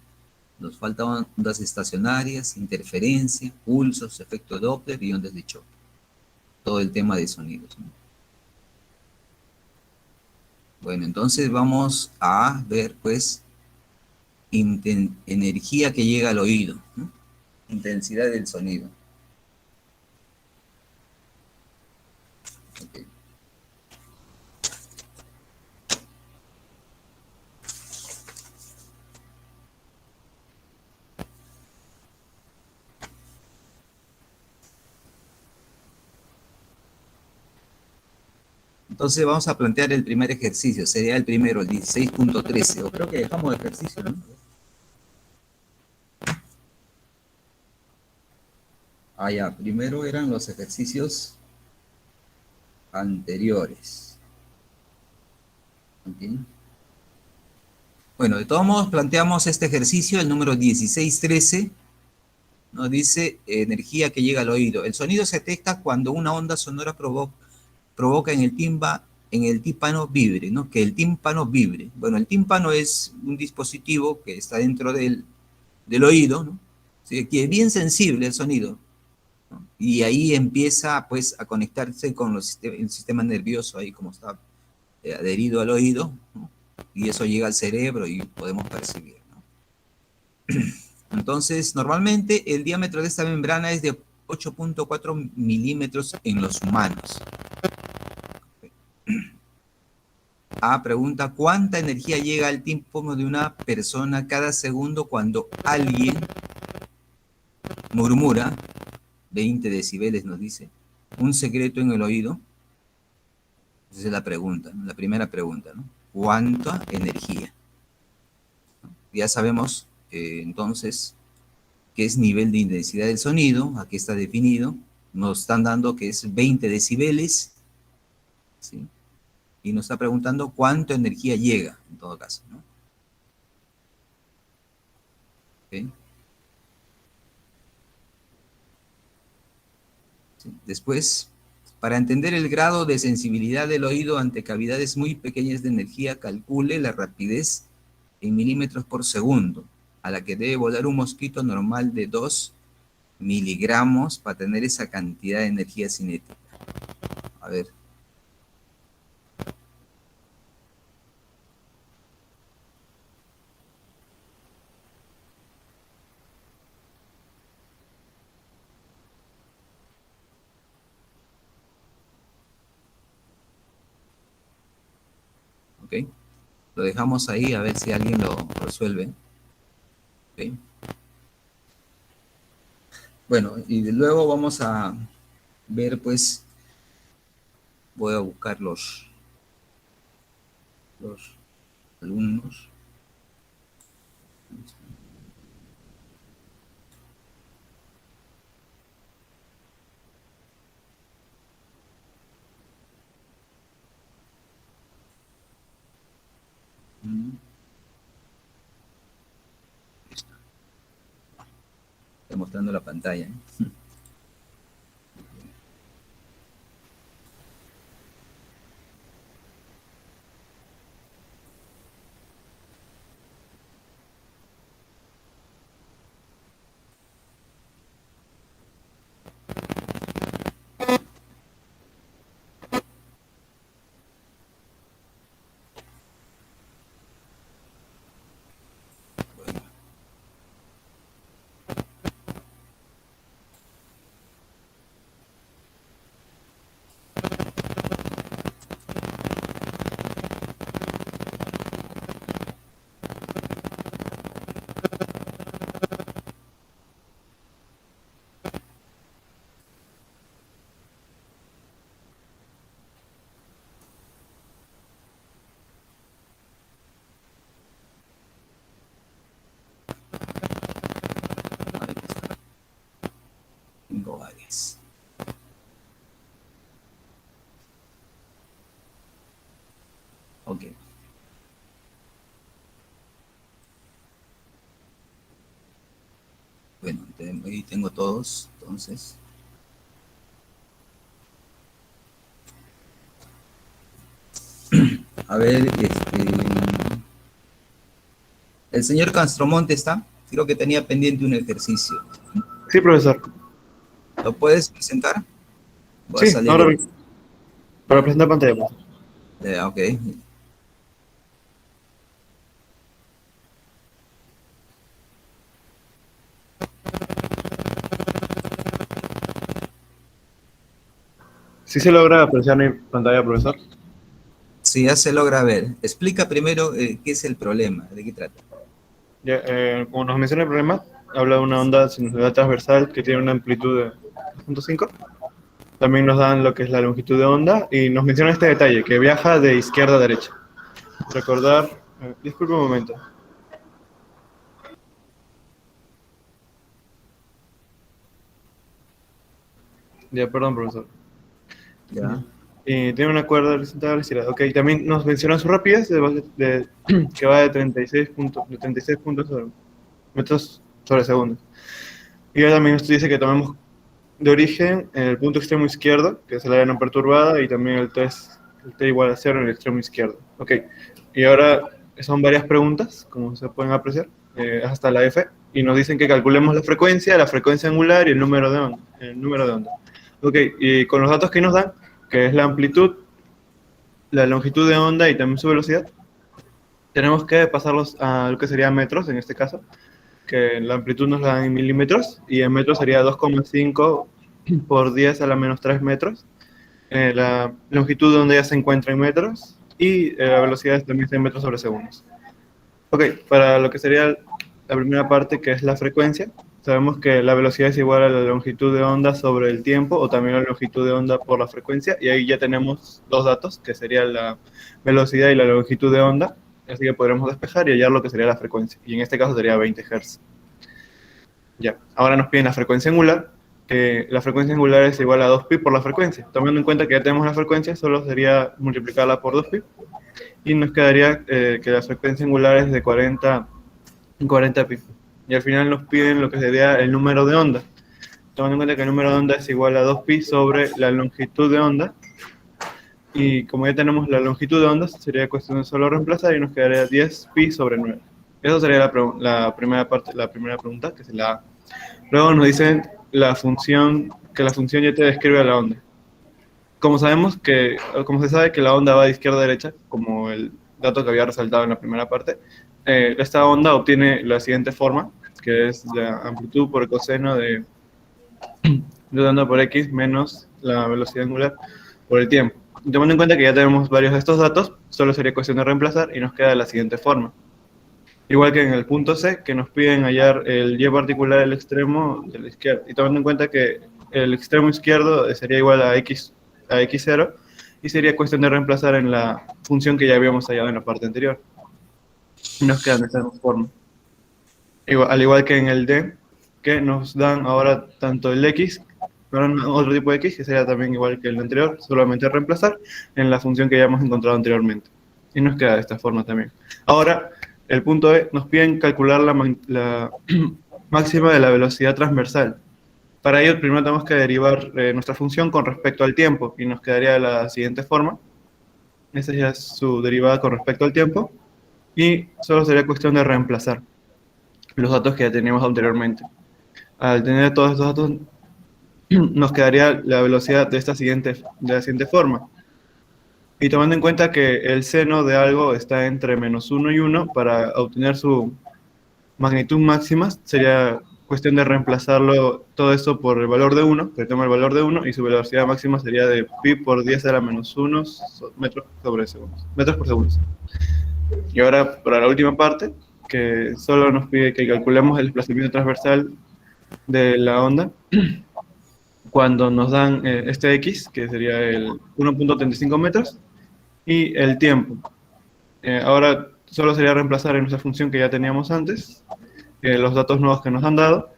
Nos faltan ondas estacionarias, interferencia, pulsos, efecto Doppler y ondas de choque. Todo el tema de sonidos, ¿no? Bueno, entonces vamos a ver, pues, energía que llega al oído, ¿no? Intensidad del sonido. Okay. Entonces vamos a plantear el primer ejercicio, sería el primero, el 16.13, o creo que dejamos de ejercicio, ¿no? Ah, ya, primero eran los ejercicios anteriores. ¿Okay? Bueno, de todos modos planteamos este ejercicio, el número 1613, nos dice energía que llega al oído. El sonido se detecta cuando una onda sonora provoca en el tímpano vibre, ¿no? Que el tímpano vibre. Bueno, el tímpano es un dispositivo que está dentro del oído, ¿no? ¿Sí? Que es bien sensible el sonido, ¿no? Y ahí empieza, pues, a conectarse con el sistema nervioso, ahí como está adherido al oído, ¿no? Y eso llega al cerebro y podemos percibir, ¿no? Entonces, normalmente el diámetro de esta membrana es de 8.4 milímetros en los humanos. A pregunta, ¿cuánta energía llega al tímpano de una persona cada segundo cuando alguien murmura, 20 decibeles nos dice, un secreto en el oído? Esa es la pregunta, ¿no? La primera pregunta, ¿no? ¿Cuánta energía? Ya sabemos entonces qué es nivel de intensidad del sonido, aquí está definido, nos están dando que es 20 decibeles, ¿sí? Y nos está preguntando cuánta energía llega, en todo caso, ¿no? ¿Okay? ¿Sí? Después, para entender el grado de sensibilidad del oído ante cavidades muy pequeñas de energía, calcule la rapidez en milímetros por segundo, a la que debe volar un mosquito normal de 2 miligramos para tener esa cantidad de energía cinética. A ver. ¿Ok? Lo dejamos ahí a ver si alguien lo resuelve. ¿Ok? Bueno, y luego vamos a ver, pues, voy a buscar los alumnos. Estoy mostrando la pantalla. Ahí está. Tengo varias. Ok. Bueno, ahí tengo todos, entonces. A ver, el señor Castromonte está. Creo que tenía pendiente un ejercicio. Sí, profesor. ¿Lo puedes presentar? Voy a Sí, salir ahora yo. mismo. Para presentar pantalla, profesor. Ok. Sí se logra apreciar mi pantalla, profesor. Si ya se logra ver. Explica primero qué es el problema, de qué trata. Ya, como nos menciona el problema, habla de una onda sinusoidal transversal que tiene una amplitud de 2.5. También nos dan lo que es la longitud de onda y nos menciona este detalle, que viaja de izquierda a derecha. Recordar, disculpe un momento. Ya, perdón, profesor. Ya. Y tiene una cuerda horizontal estirada. Ok, también nos menciona su rapidez, que va de 36 puntos metros sobre segundo. Y ahora también nos dice que tomemos de origen en el punto extremo izquierdo, que es el área no perturbada, y también el t igual a 0 en el extremo izquierdo. Ok, y ahora son varias preguntas, como se pueden apreciar, hasta la F, y nos dicen que calculemos la frecuencia angular y el número de onda. Ok, y con los datos que nos dan, que es la amplitud, la longitud de onda y también su velocidad, tenemos que pasarlos a lo que sería metros en este caso, que la amplitud nos la dan en milímetros y en metros sería 2,5 por 10 a la menos 3 metros. La longitud de onda ya se encuentra en metros y la velocidad también está en metros sobre segundos. Ok, para lo que sería la primera parte, que es la frecuencia, sabemos que la velocidad es igual a la longitud de onda sobre el tiempo, o también la longitud de onda por la frecuencia, y ahí ya tenemos dos datos, que sería la velocidad y la longitud de onda, así que podremos despejar y hallar lo que sería la frecuencia, y en este caso sería 20 Hz. Ya, ahora nos piden la frecuencia angular, que la frecuencia angular es igual a 2pi por la frecuencia. Tomando en cuenta que ya tenemos la frecuencia, solo sería multiplicarla por 2pi, y nos quedaría que la frecuencia angular es de 40 pi. Y al final nos piden lo que sería el número de onda. Tomando en cuenta que el número de onda es igual a 2pi sobre la longitud de onda. Y como ya tenemos la longitud de onda, sería cuestión de solo reemplazar y nos quedaría 10pi sobre 9. Eso sería la primera parte, la primera pregunta, que es la A. Luego nos dicen que la función ya te describe a la onda. Como se sabe que la onda va de izquierda a derecha, como el dato que había resaltado en la primera parte, esta onda obtiene la siguiente forma, que es la amplitud por el coseno de onda por x menos la velocidad angular por el tiempo. Y tomando en cuenta que ya tenemos varios de estos datos, solo sería cuestión de reemplazar y nos queda la siguiente forma. Igual que en el punto C, que nos piden hallar el y particular del extremo de la izquierda. Y tomando en cuenta que el extremo izquierdo sería igual a x0, y sería cuestión de reemplazar en la función que ya habíamos hallado en la parte anterior. Y nos quedan de esta forma. Al igual que en el D, que nos dan ahora tanto el x, pero otro tipo de x, que sería también igual que el anterior, solamente reemplazar en la función que ya hemos encontrado anteriormente. Y nos queda de esta forma también. Ahora, el punto E, nos piden calcular la máxima de la velocidad transversal. Para ello, primero tenemos que derivar nuestra función con respecto al tiempo, y nos quedaría de la siguiente forma. Esa ya es su derivada con respecto al tiempo, y solo sería cuestión de reemplazar los datos que ya teníamos anteriormente. Al tener todos estos datos, nos quedaría la velocidad de la siguiente forma. Y tomando en cuenta que el seno de algo está entre -1 y 1, para obtener su magnitud máxima, sería cuestión de reemplazarlo todo eso por el valor de 1, que toma el valor de 1, y su velocidad máxima sería de pi por 10 a la -1 metros por segundo. Y ahora, para la última parte, que solo nos pide que calculemos el desplazamiento transversal de la onda cuando nos dan este x, que sería el 1.35 metros, y el tiempo. Ahora solo sería reemplazar en nuestra función que ya teníamos antes, los datos nuevos que nos han dado,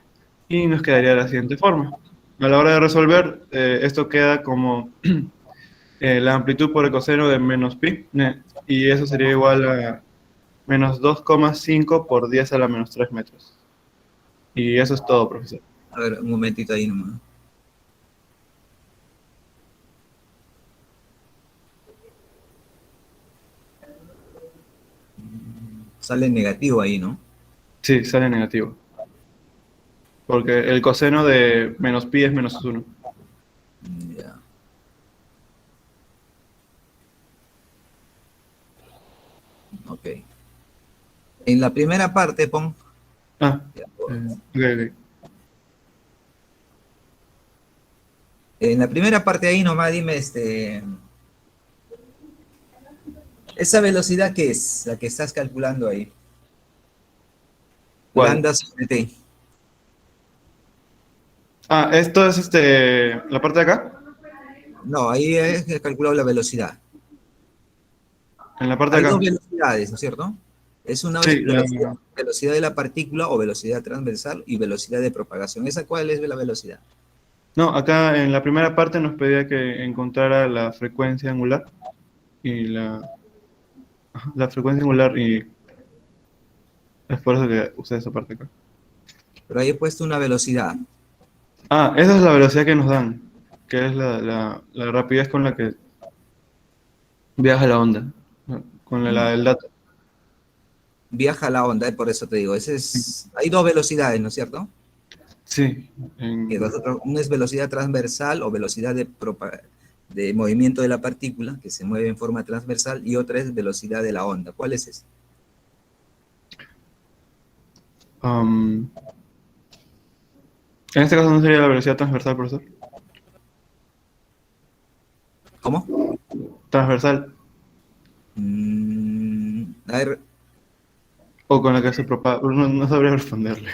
y nos quedaría de la siguiente forma. A la hora de resolver, esto queda como la amplitud por el coseno de menos pi, y eso sería igual a menos 2,5 por 10 a la -3 metros. Y eso es todo, profesor. A ver, un momentito ahí nomás. Sale negativo ahí, ¿no? Sí, sale negativo. Porque el coseno de menos pi es -1. Ya. Ok. En la primera parte, pon. Ah, Ya, ok. En la primera parte ahí nomás dime, esa velocidad que es la que estás calculando ahí. ¿Cuál? Lambda sobre t. Ah, esto es la parte de acá. No, ahí he calculado la velocidad. En la parte Hay de dos acá. velocidades, ¿no es cierto? Es una Sí, velocidad de la partícula o velocidad transversal y velocidad de propagación. ¿Esa cuál es la velocidad? no, acá en la primera parte nos pedía que encontrara la frecuencia angular y la frecuencia angular, y es por eso que usé esa parte acá. Pero ahí he puesto una velocidad. Ah, esa es la velocidad que nos dan, que es la rapidez con la que viaja la onda, ¿no? Con la del dato. Viaja la onda, por eso te digo. Hay dos velocidades, ¿no es cierto? Sí, Que una es velocidad transversal o velocidad de movimiento de la partícula, que se mueve en forma transversal, y otra es velocidad de la onda. ¿Cuál es esa? um, en este caso no sería la velocidad transversal, profesor. ¿Cómo? Transversal. o con la que se propaga. No, no sabría responderle.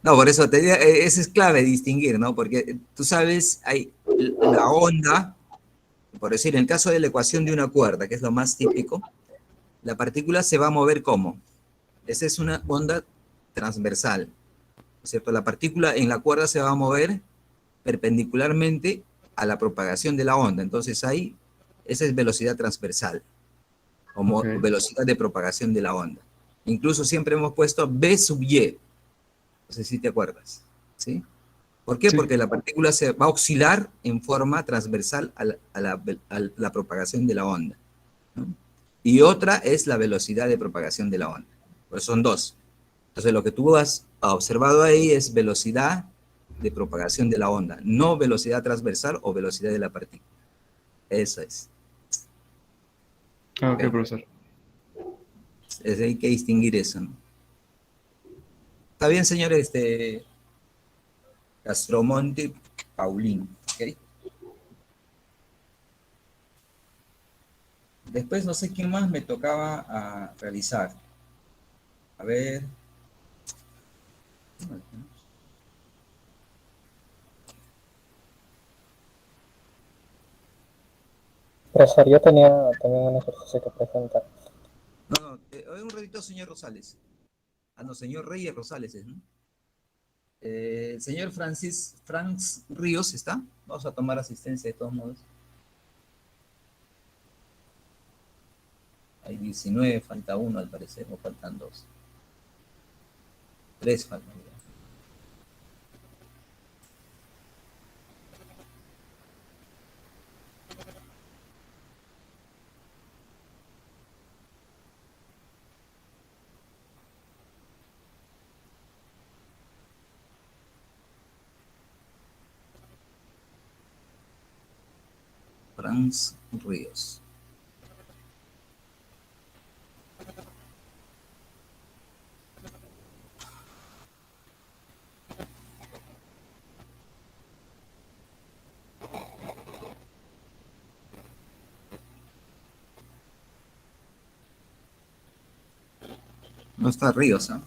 No, por eso te digo, eso es clave distinguir, ¿no? Porque tú sabes, hay la onda, por decir, en el caso de la ecuación de una cuerda, que es lo más típico, la partícula se va a mover ¿cómo? Esa es una onda transversal, ¿no es cierto? La partícula en la cuerda se va a mover perpendicularmente a la propagación de la onda. Entonces ahí, esa es velocidad transversal, o Ok. velocidad de propagación de la onda. Incluso siempre hemos puesto B sub Y, no sé si te acuerdas, ¿sí? ¿Por qué? Sí. Porque la partícula se va a oscilar en forma transversal a la propagación de la onda, ¿no? Y otra es la velocidad de propagación de la onda. Pues son dos. Entonces lo que tú has observado ahí es velocidad de propagación de la onda, no velocidad transversal o velocidad de la partícula. Eso es. Ah, ok, ¿Okay? profesor. Hay que distinguir eso, ¿no? Está bien, señor Castromonte Paulino. ¿Okay? Después no sé quién más me tocaba realizar. A ver. Profesor, yo tenía también un ejercicio que presentar. No, un ratito, señor Rosales. Ah, no, señor Reyes Rosales es, ¿no? El señor Franz Ríos está. Vamos a tomar asistencia de todos modos. Hay 19, falta uno al parecer, o faltan dos. Tres faltan. Franz Ríos. No está Ríos, ¿ah?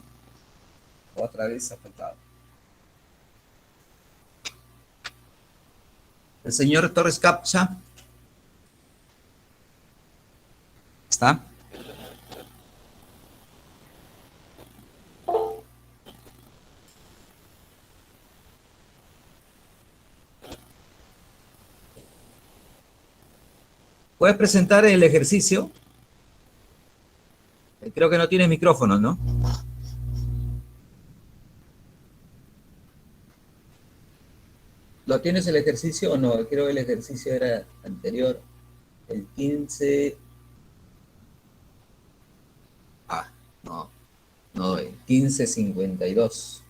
¿Eh? Otra vez ha faltado. El señor Torres Capcha. ¿Está? ¿Puedes presentar el ejercicio? Creo que no tienes micrófono, ¿no? ¿Lo tienes el ejercicio o no? Creo que el ejercicio era anterior. El 15. Ah, no. No, el 1552.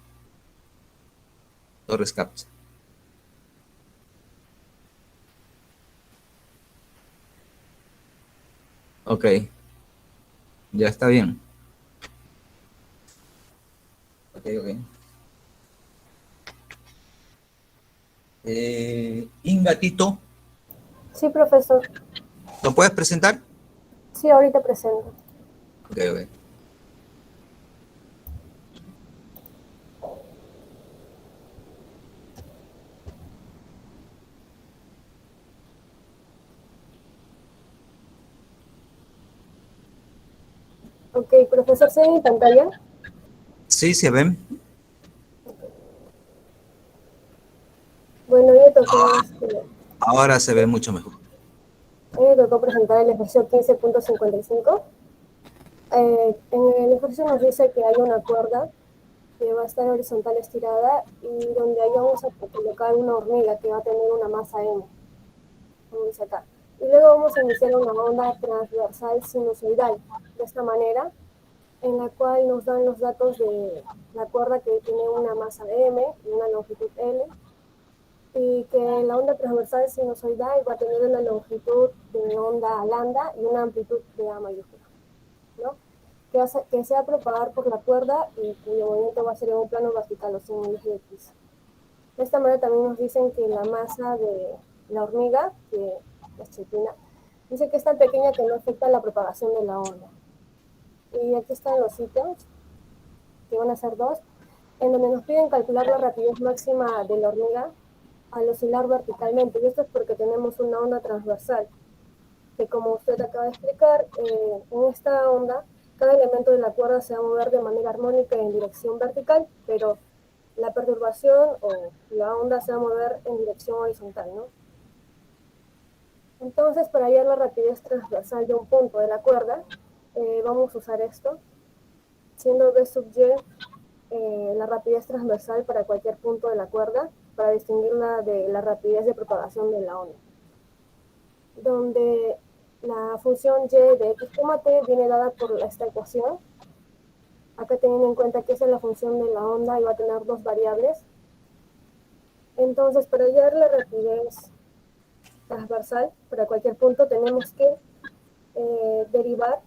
Torres Capcha. Ok, ya está bien. Ok, ok. Inga Tito, Sí, profesor. ¿lo puedes presentar? Sí, ahorita presento. Ok, ok. Ok, profesor, ¿se ve mi pantalla? Sí, se ven. Bueno, Ahora se ve mucho mejor. me tocó presentar el ejercicio 15.55. En el ejercicio nos dice que hay una cuerda que va a estar horizontal estirada y donde ahí vamos a colocar una hormiga que va a tener una masa M, como dice acá. Y luego vamos a iniciar una onda transversal sinusoidal, de esta manera, en la cual nos dan los datos de la cuerda que tiene una masa M y una longitud L, y que la onda transversal sinusoidal va a tener una longitud de onda lambda y una amplitud de A mayúscula, ¿no? Que se va a propagar por la cuerda y cuyo movimiento va a ser en un plano vertical, o sea, en el eje X. De esta manera también nos dicen que la masa de la hormiga, que es chitina, dice que es tan pequeña que no afecta la propagación de la onda. Y aquí están los ítems, que van a ser dos, en donde nos piden calcular la rapidez máxima de la hormiga al oscilar verticalmente. Y esto es porque tenemos una onda transversal, que como usted acaba de explicar, en esta onda, cada elemento de la cuerda se va a mover de manera armónica en dirección vertical, pero la perturbación o la onda se va a mover en dirección horizontal, ¿no? Entonces, para hallar la rapidez transversal de un punto de la cuerda, vamos a usar esto, siendo B sub y la rapidez transversal para cualquier punto de la cuerda, para distinguirla de la rapidez de propagación de la onda, donde la función y de x, t viene dada por esta ecuación, acá teniendo en cuenta que esa es la función de la onda y va a tener dos variables. Entonces, para hallar la rapidez transversal para cualquier punto, tenemos que derivar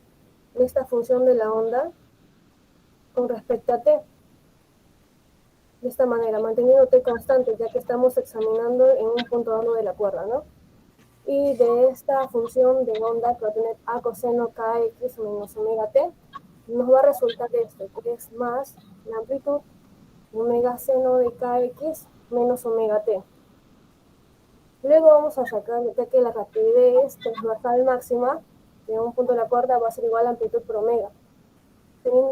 esta función de la onda con respecto a t, de esta manera, manteniendo t constante, ya que estamos examinando en un punto dado de la cuerda, ¿no? Y de esta función de onda que va a tener a coseno kx menos omega t, nos va a resultar esto, que es más la amplitud omega seno de kx menos omega t. Luego vamos a sacar, ya que la rapidez transversal máxima de un punto de la cuerda va a ser igual a amplitud por omega.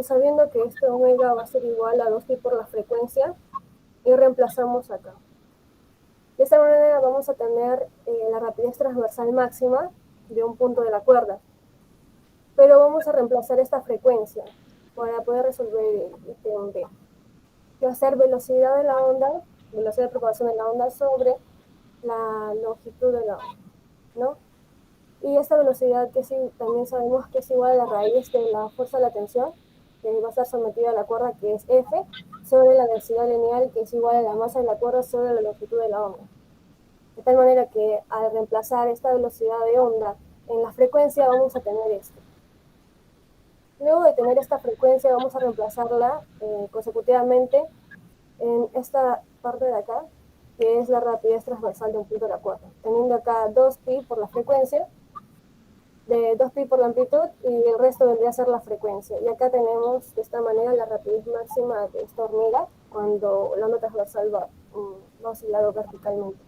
Sabiendo que este omega va a ser igual a 2pi por la frecuencia, y reemplazamos acá. De esta manera vamos a tener la rapidez transversal máxima de un punto de la cuerda. Pero vamos a reemplazar esta frecuencia para poder resolver el ítem B, que va a ser velocidad de la onda, velocidad de propagación de la onda sobre la longitud de la onda, ¿no? Y esta velocidad que sí, también sabemos que es igual a la raíz de la fuerza de la tensión, que va a estar sometida a la cuerda, que es F, sobre la densidad lineal, que es igual a la masa de la cuerda sobre la longitud de la onda. De tal manera que al reemplazar esta velocidad de onda en la frecuencia, vamos a tener esto. Luego de tener esta frecuencia, vamos a reemplazarla consecutivamente en esta parte de acá, que es la rapidez transversal de un punto de la cuerda, teniendo acá 2pi por la frecuencia, de 2pi por la amplitud, y el resto vendría a ser la frecuencia. Y acá tenemos de esta manera la rapidez máxima de esta hormiga cuando la onda transversal va oscilando verticalmente.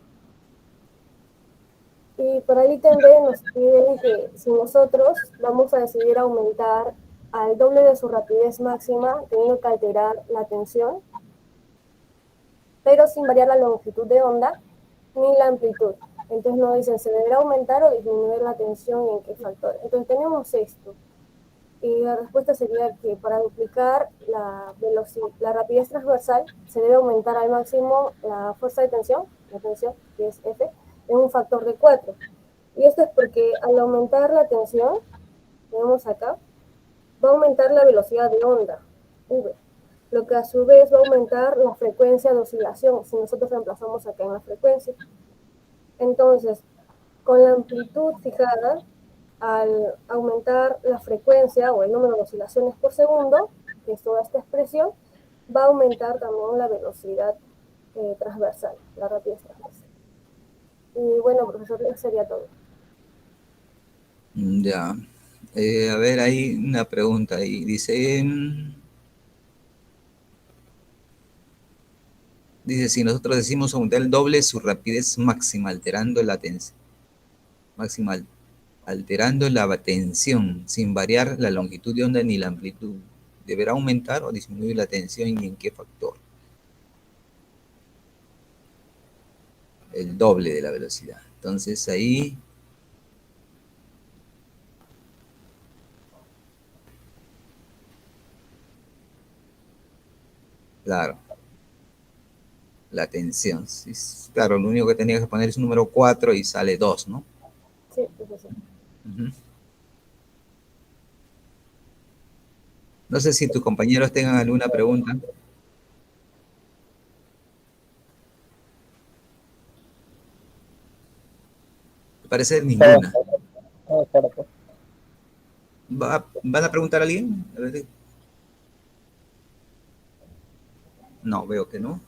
Y para el ítem B nos piden que si nosotros vamos a decidir aumentar al doble de su rapidez máxima, teniendo que alterar la tensión, pero sin variar la longitud de onda ni la amplitud. Entonces nos dicen, ¿se deberá aumentar o disminuir la tensión y en qué factor? Entonces tenemos esto. Y la respuesta sería que para duplicar la rapidez transversal se debe aumentar al máximo la fuerza de tensión, la tensión, que es F, en un factor de 4. Y esto es porque al aumentar la tensión, tenemos acá, va a aumentar la velocidad de onda, V, lo que a su vez va a aumentar la frecuencia de oscilación, si nosotros reemplazamos acá en la frecuencia. Entonces, con la amplitud fijada, al aumentar la frecuencia o el número de oscilaciones por segundo, que es toda esta expresión, va a aumentar también la velocidad transversal, la rapidez transversal. Y bueno, profesor, eso sería todo. Ya. A ver, hay una pregunta ahí. Dice, si nosotros decimos aumentar el doble su rapidez máxima, alterando la tensión, máxima, alterando la tensión, sin variar la longitud de onda ni la amplitud, ¿deberá aumentar o disminuir la tensión y en qué factor? El doble de la velocidad. Entonces ahí, claro, la tensión. Sí, claro, lo único que tenía que poner es un número 4 y sale 2, ¿no? Sí, profesor. Uh-huh. No sé si tus compañeros tengan alguna pregunta. Parece ninguna. Espérate. ¿Van a preguntar a alguien? A ver. No, veo que no.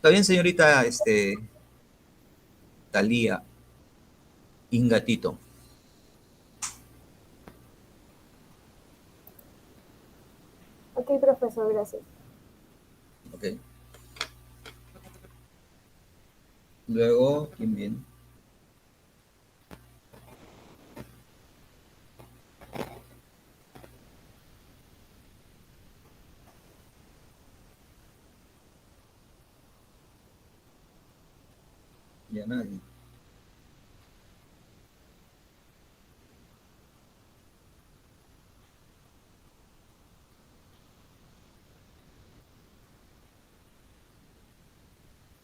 Está bien, señorita, Talía Ingatito. Ok, profesor, gracias. Ok. Luego, ¿quién viene? Ya nadie.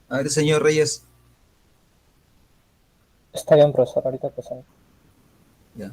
A ver, señor Reyes. Está bien, profesor, ahorita presento. Ya.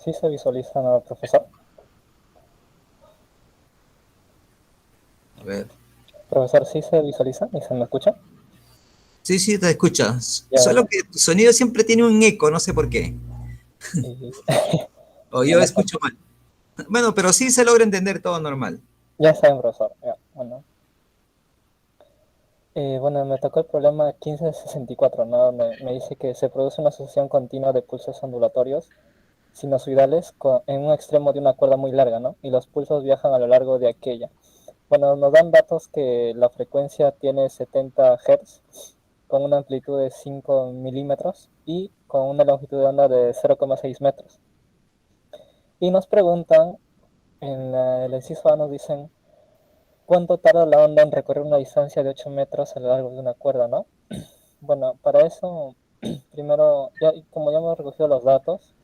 ¿Sí se visualiza, no, profesor? A ver. Profesor, ¿sí se visualiza y se me escucha? Sí, sí, te escuchas. Ya, Solo bueno. que tu sonido siempre tiene un eco, no sé por qué. Y, O yo bueno, escucho mal. Bueno, pero sí se logra entender todo normal. ya saben, profesor. Ya, bueno. Bueno, me tocó el problema 1564, ¿no? Donde me dice que se produce una sucesión continua de pulsos ondulatorios sinusoidales en un extremo de una cuerda muy larga, ¿no? Y los pulsos viajan a lo largo de aquella. Bueno, nos dan datos que la frecuencia tiene 70 Hz con una amplitud de 5 milímetros y con una longitud de onda de 0,6 metros. Y nos preguntan, el inciso A nos dicen, ¿cuánto tarda la onda en recorrer una distancia de 8 metros a lo largo de una cuerda, ¿no? Bueno, para eso, primero, como ya hemos recogido los datos,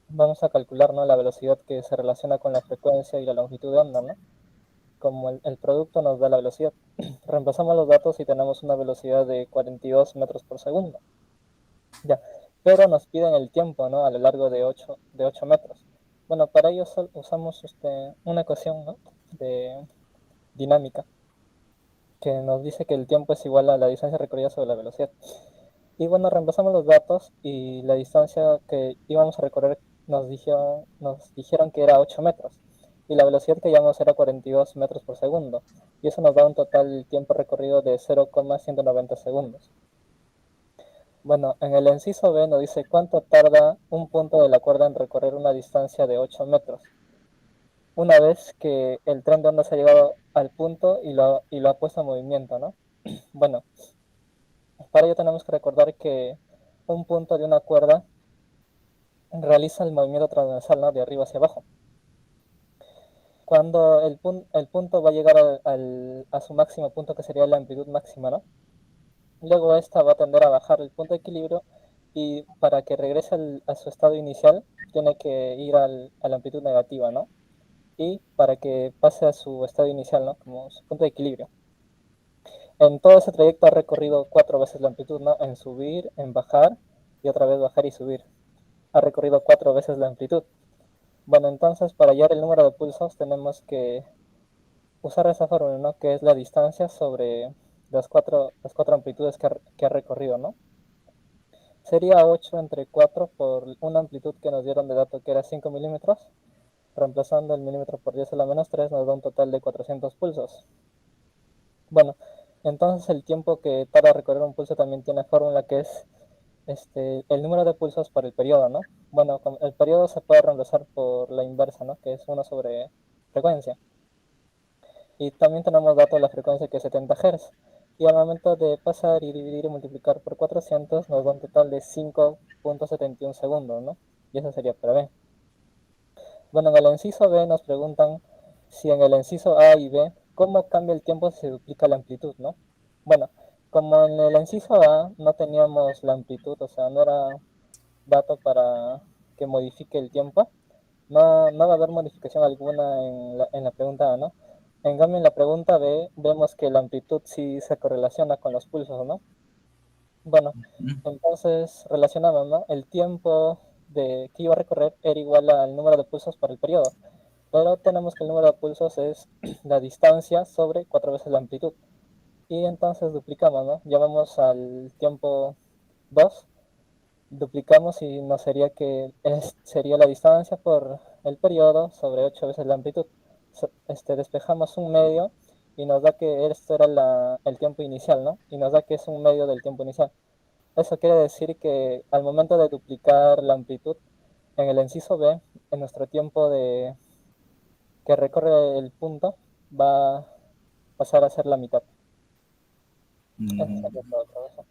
vamos a calcular, ¿no?, la velocidad que se relaciona con la frecuencia y la longitud de onda, ¿no? Como el producto nos da la velocidad. Reemplazamos los datos y tenemos una velocidad de 42 metros por segundo. Ya, pero nos piden el tiempo, ¿no?, a lo largo de 8 metros. Bueno, para ello usamos una ecuación, ¿no?, de dinámica que nos dice que el tiempo es igual a la distancia recorrida sobre la velocidad. Y bueno, reemplazamos los datos y la distancia que íbamos a recorrer nos dijeron que era 8 metros y la velocidad que llevamos era 42 metros por segundo. Y eso nos da un total tiempo recorrido de 0,190 segundos. Bueno, en el inciso B nos dice cuánto tarda un punto de la cuerda en recorrer una distancia de 8 metros. Una vez que el tren de onda se ha llegado al punto y lo ha puesto en movimiento, ¿no? Bueno, para ello tenemos que recordar que un punto de una cuerda realiza el movimiento transversal, ¿no?, de arriba hacia abajo. Cuando el punto va a llegar a su máximo punto, que sería la amplitud máxima, ¿no? Luego esta va a tender a bajar el punto de equilibrio y para que regrese a su estado inicial tiene que ir a la amplitud negativa, ¿no? Y para que pase a su estado inicial, ¿no?, como su punto de equilibrio. En todo ese trayecto ha recorrido 4 veces la amplitud, ¿no? En subir, en bajar y otra vez bajar y subir. Ha recorrido 4 veces la amplitud. Bueno, entonces para hallar el número de pulsos tenemos que usar esa fórmula, ¿no?, que es la distancia sobre las cuatro amplitudes que ha recorrido, ¿no? Sería 8 entre 4 por una amplitud que nos dieron de dato que era 5 milímetros. Reemplazando el milímetro por 10 a la menos 3 nos da un total de 400 pulsos. Bueno, entonces el tiempo que tarda recorrer un pulso también tiene fórmula que es el número de pulsos por el periodo, ¿no? Bueno, el periodo se puede reemplazar por la inversa, ¿no?, que es 1 sobre frecuencia. Y también tenemos datos de la frecuencia que es 70 Hz. Y al momento de pasar y dividir y multiplicar por 400 nos da un total de 5,71 segundos, ¿no? Y eso sería para B. Bueno, en el inciso B nos preguntan si en el inciso A y B, ¿cómo cambia el tiempo si se duplica la amplitud, ¿no? Bueno, como en el inciso A no teníamos la amplitud, o sea, no era dato para que modifique el tiempo, no va a haber modificación alguna en la pregunta A, ¿no? En cambio, en la pregunta B vemos que la amplitud sí se correlaciona con los pulsos, ¿no? Bueno, entonces relacionamos, ¿no? El tiempo que iba a recorrer era igual al número de pulsos por el periodo, pero tenemos que el número de pulsos es la distancia sobre 4 veces la amplitud. Y entonces duplicamos, ¿no? Llamamos al tiempo 2, duplicamos y nos sería que sería la distancia por el periodo sobre 8 veces la amplitud. Despejamos un medio y nos da que esto era el tiempo inicial, ¿no? Y nos da que es un medio del tiempo inicial. Eso quiere decir que al momento de duplicar la amplitud, en el inciso B, en nuestro tiempo que recorre el punto, va a pasar a ser la mitad. Eso sería todo, profesor.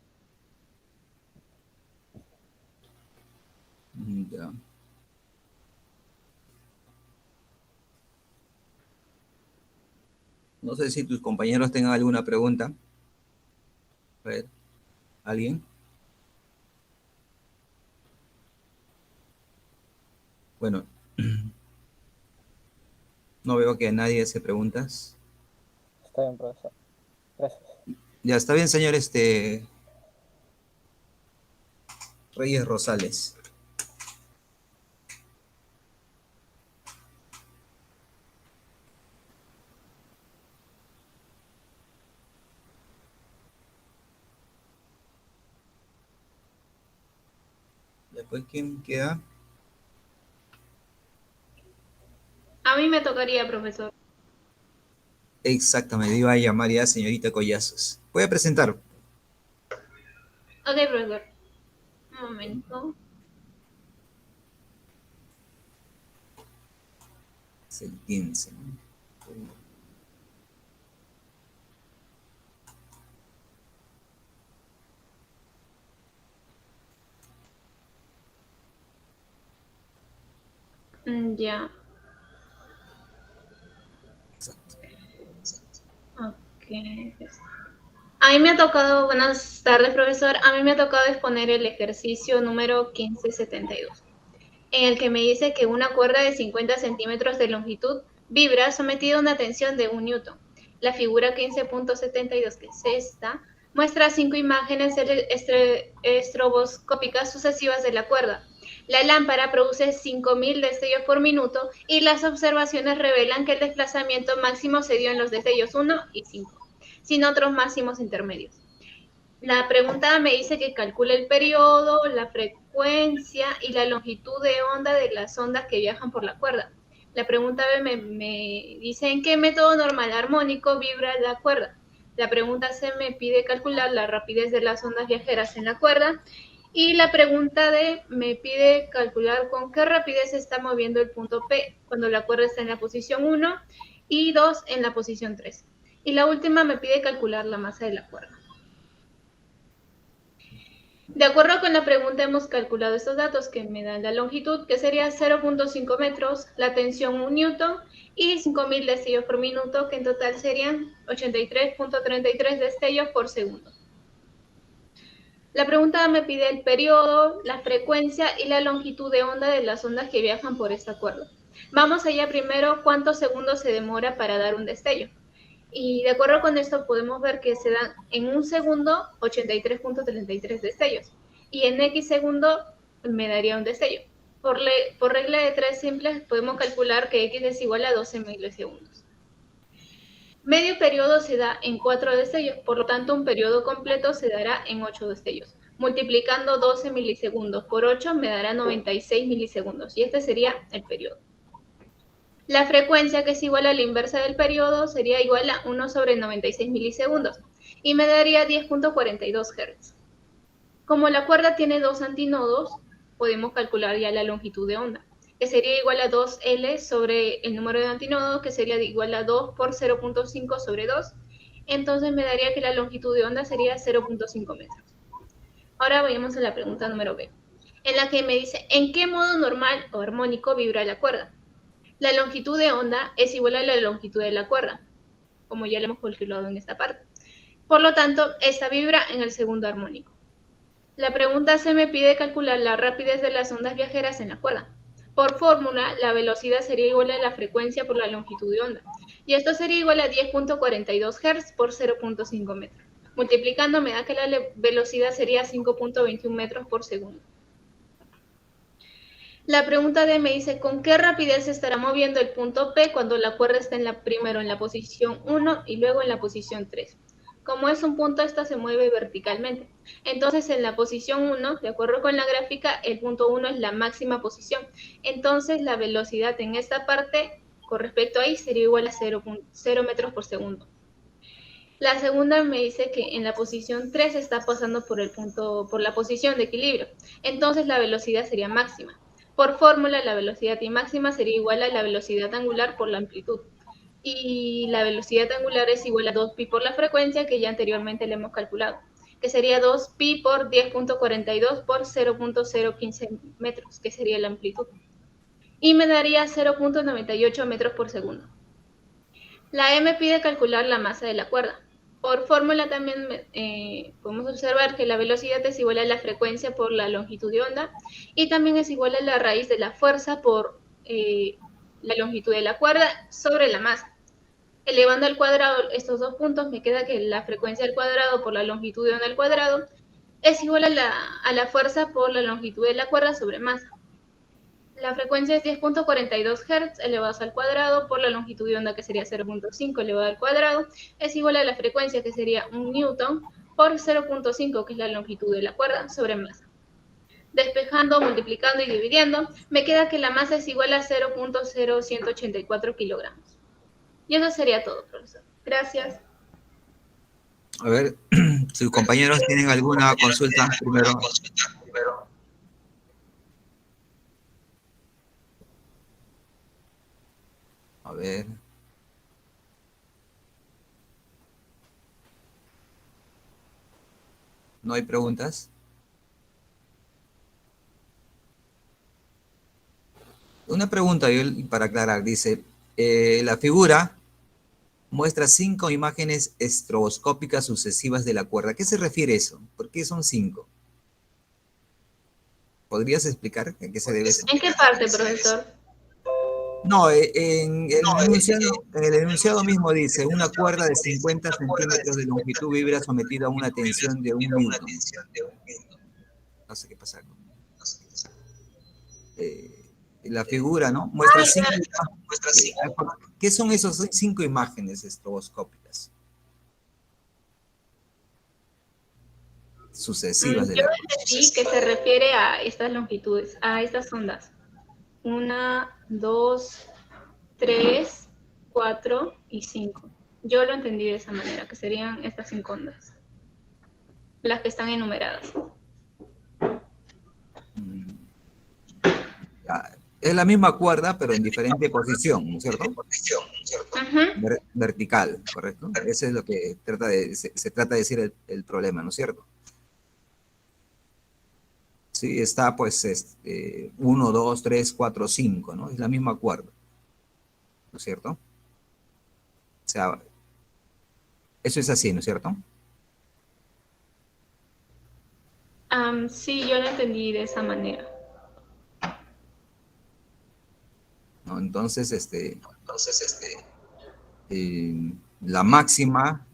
Ya. No sé si tus compañeros tengan alguna pregunta. A ver, ¿alguien? Bueno, no veo que nadie se preguntas. Está bien, profesor. Gracias. Ya, está bien, señor Reyes Rosales. Después, ¿quién queda? A mí me tocaría, profesor. Exactamente, iba a llamar ya a señorita Collazos. Voy a presentar. Ok, profesor. Un momento. Es el 15, ¿no? Ya. Exacto. Ok. A mí me ha tocado, buenas tardes, profesor. A mí me ha tocado exponer el ejercicio número 1572, en el que me dice que una cuerda de 50 centímetros de longitud vibra sometida a una tensión de 1 newton. La figura 15.72, que es esta, muestra 5 imágenes estroboscópicas sucesivas de la cuerda. La lámpara produce 5.000 destellos por minuto y las observaciones revelan que el desplazamiento máximo se dio en los destellos 1 y 5, sin otros máximos intermedios. La pregunta me dice que calcule el periodo, la frecuencia y la longitud de onda de las ondas que viajan por la cuerda. La pregunta B me dice en qué método normal armónico vibra la cuerda. La pregunta C me pide calcular la rapidez de las ondas viajeras en la cuerda. Y la pregunta D me pide calcular con qué rapidez se está moviendo el punto P cuando la cuerda está en la posición 1 y 2 en la posición 3. Y la última me pide calcular la masa de la cuerda. De acuerdo con la pregunta, hemos calculado estos datos que me dan la longitud, que sería 0.5 metros, la tensión 1 newton y 5.000 destellos por minuto, que en total serían 83.33 destellos por segundo. La pregunta me pide el periodo, la frecuencia y la longitud de onda de las ondas que viajan por esta cuerda. Vamos allá primero, ¿cuántos segundos se demora para dar un destello? Y de acuerdo con esto podemos ver que se dan en un segundo 83.33 destellos. Y en X segundo me daría un destello. Por regla de 3 simples podemos calcular que X es igual a 12 milisegundos. Medio periodo se da en 4 destellos, por lo tanto un periodo completo se dará en 8 destellos. Multiplicando 12 milisegundos por 8 me dará 96 milisegundos y este sería el periodo. La frecuencia, que es igual a la inversa del periodo, sería igual a 1 sobre 96 milisegundos y me daría 10.42 Hz. Como la cuerda tiene 2 antinodos, podemos calcular ya la longitud de onda, que sería igual a 2L sobre el número de antinodos, que sería igual a 2 por 0.5 sobre 2. Entonces me daría que la longitud de onda sería 0.5 metros. Ahora vayamos a la pregunta número B, en la que me dice, ¿en qué modo normal o armónico vibra la cuerda? La longitud de onda es igual a la longitud de la cuerda, como ya lo hemos calculado en esta parte. Por lo tanto, esta vibra en el segundo armónico. La pregunta C me pide calcular la rapidez de las ondas viajeras en la cuerda. Por fórmula, la velocidad sería igual a la frecuencia por la longitud de onda. Y esto sería igual a 10.42 Hz por 0.5 metros. Multiplicando me da que la velocidad sería 5.21 metros por segundo. La pregunta D me dice, ¿con qué rapidez se estará moviendo el punto P cuando la cuerda está primero en la posición 1 y luego en la posición 3? Como es un punto, esta se mueve verticalmente. Entonces, en la posición 1, de acuerdo con la gráfica, el punto 1 es la máxima posición. Entonces, la velocidad en esta parte, con respecto a ahí, sería igual a 0 metros por segundo. La segunda me dice que en la posición 3 está pasando por la posición de equilibrio. Entonces, la velocidad sería máxima. Por fórmula, la velocidad I máxima sería igual a la velocidad angular por la amplitud. Y la velocidad angular es igual a 2pi por la frecuencia que ya anteriormente le hemos calculado, que sería 2pi por 10.42 por 0.015 metros, que sería la amplitud. Y me daría 0.98 metros por segundo. La M pide calcular la masa de la cuerda. Por fórmula también podemos observar que la velocidad es igual a la frecuencia por la longitud de onda y también es igual a la raíz de la fuerza por la longitud de la cuerda sobre la masa. Elevando al cuadrado estos dos puntos, me queda que la frecuencia al cuadrado por la longitud de onda al cuadrado es igual a la fuerza por la longitud de la cuerda sobre masa. La frecuencia es 10.42 Hz elevados al cuadrado por la longitud de onda, que sería 0.5 elevado al cuadrado, es igual a la frecuencia, que sería 1 newton, por 0.5, que es la longitud de la cuerda, sobre masa. Despejando, multiplicando y dividiendo, me queda que la masa es igual a 0.0184 kilogramos. Y eso sería todo, profesor. Gracias. A ver, sus compañeros tienen alguna consulta primero. A ver. ¿No hay preguntas? Una pregunta para aclarar, dice, la figura muestra 5 imágenes estroboscópicas sucesivas de la cuerda. ¿A qué se refiere eso? ¿Por qué son 5? ¿Podrías explicar a qué se debe eso? ¿En qué parte, profesor? No, en el enunciado mismo dice, una cuerda de 50 centímetros de longitud vibra sometida a una tensión de 1 newton. No sé qué pasa. La figura, ¿no? Muestra 5 ¿Qué son esas 5 imágenes estroboscópicas? Sucesivas de Yo la entendí que se refiere a estas longitudes, a estas ondas. 1, 2, 3, 4 y 5. Yo lo entendí de esa manera, que serían estas 5 ondas, las que están enumeradas. Es la misma cuerda, pero en diferente posición, ¿no es cierto? Vertical, ¿correcto? Eso es lo que se trata de decir el problema, ¿no es cierto? Sí, está pues 1, 2, 3, 4, 5, ¿no? Es la misma cuerda, ¿no es cierto? O sea, eso es así, ¿no es cierto? Sí, yo lo entendí de esa manera. ¿No? Entonces, la máxima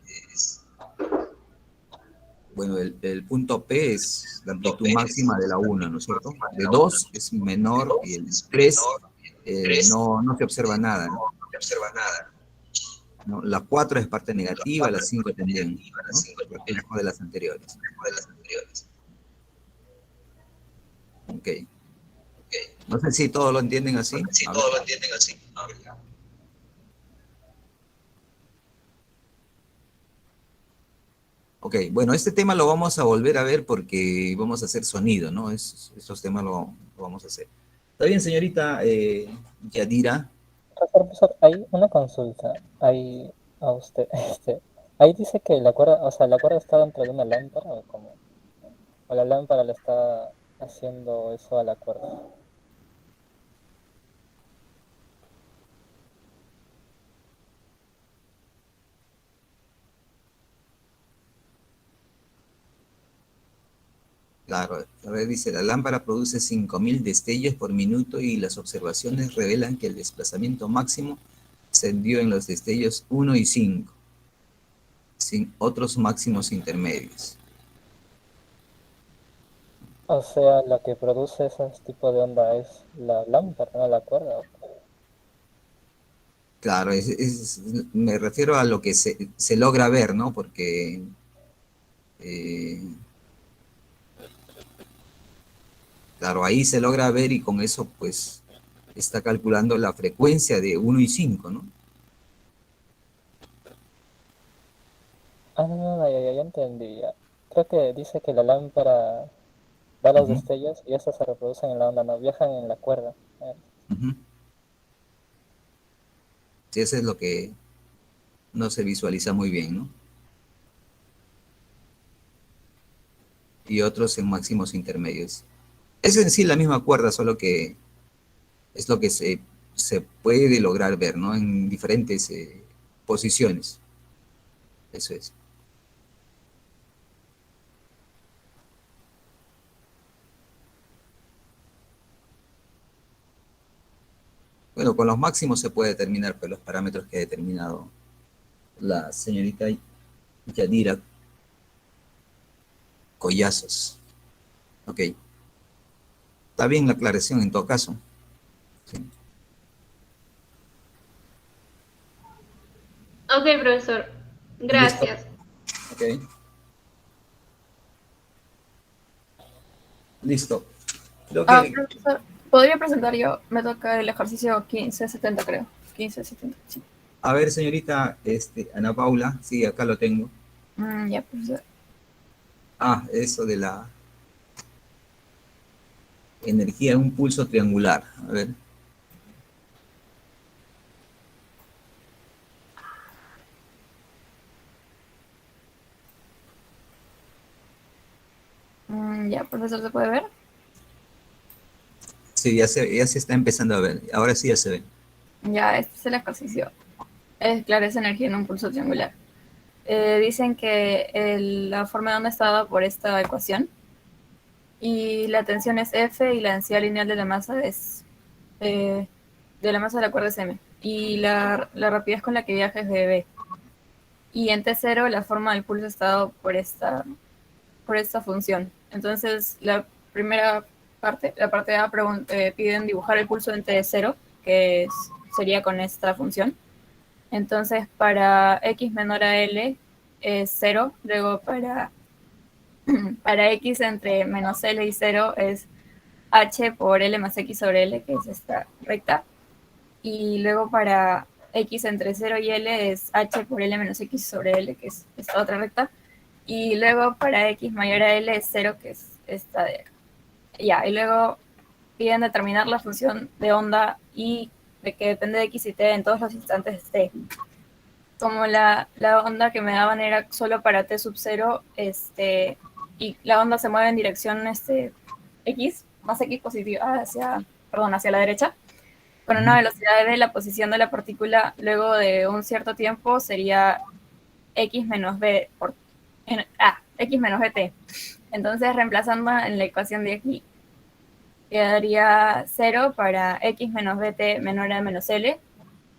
es, bueno, el punto P es la amplitud máxima de la 1, ¿no es cierto? De 2 es menor y el 3 no se observa nada, ¿no? ¿No? La 4 es parte negativa, la 5 también, ¿no? Reflejo de las anteriores. Ok. No sé si todos lo entienden así. Ok, bueno, este tema lo vamos a volver a ver porque vamos a hacer sonido, ¿no? Estos temas lo vamos a hacer. ¿Está bien, señorita Yadira? Profesor, hay una consulta. Ahí a usted, ahí dice que la cuerda, o sea, la cuerda está dentro de una lámpara o como, o la lámpara le está haciendo eso a la cuerda. Claro, a ver, dice, la lámpara produce 5.000 destellos por minuto y las observaciones revelan que el desplazamiento máximo se dio en los destellos 1 y 5, sin otros máximos intermedios. O sea, lo que produce ese tipo de onda es la lámpara, no la cuerda. Claro, me refiero a lo que se logra ver, ¿no? Porque eh, claro, ahí se logra ver y con eso pues está calculando la frecuencia de 1 y 5, ¿no? Ah, no, no, no, ya entendí. Ya. Creo que dice que la lámpara da los Ujú, destellos y estos se reproducen en la onda, no viajan en la cuerda. ujú. Sí, eso es lo que no se visualiza muy bien, ¿no? Y otros en máximos intermedios. Es en sí la misma cuerda, solo que es lo que se puede lograr ver, ¿no? En diferentes posiciones. Eso es. Bueno, con los máximos se puede determinar pues, los parámetros que ha determinado la señorita Yadira Collazos. Ok. Está bien la aclaración en todo caso. Sí. Ok, profesor. Listo. Gracias. Ok. Listo. Creo que, Profesor, ¿podría presentar yo? Me toca el ejercicio 1570, creo. 1570, sí. a ver, señorita Ana Paula, sí, acá lo tengo. Ya, profesor. Ah, eso de la energía en un pulso triangular. A ver. Ya, profesor, ¿se puede ver? Sí, ya se está empezando a ver. Ahora sí ya se ve. Ya, este es el ejercicio. Esclarece energía en un pulso triangular. Dicen que la forma de onda está dada por esta ecuación y la tensión es F y la densidad lineal de la masa es de la masa de la cuerda es M y la rapidez con la que viaja es v. Y en T0 la forma del pulso está dado por esta función. Entonces, la primera parte, la parte A, piden dibujar el pulso en T0, que sería con esta función. Entonces, para x menor a L es 0, luego para x entre menos L y 0 es h por L más x sobre L, que es esta recta, y luego para x entre 0 y L es h por L menos x sobre L, que es esta otra recta, y luego para x mayor a L es 0, que es esta de acá. Ya, y luego piden determinar la función de onda y de que depende de x y t en todos los instantes t. Como la onda que me daban era solo para t sub 0, y la onda se mueve en dirección x, más x positiva hacia la derecha, con una velocidad de v, la posición de la partícula luego de un cierto tiempo sería x menos v x menos vt. Entonces, reemplazando en la ecuación de aquí, quedaría 0 para x menos vt menor a menos l,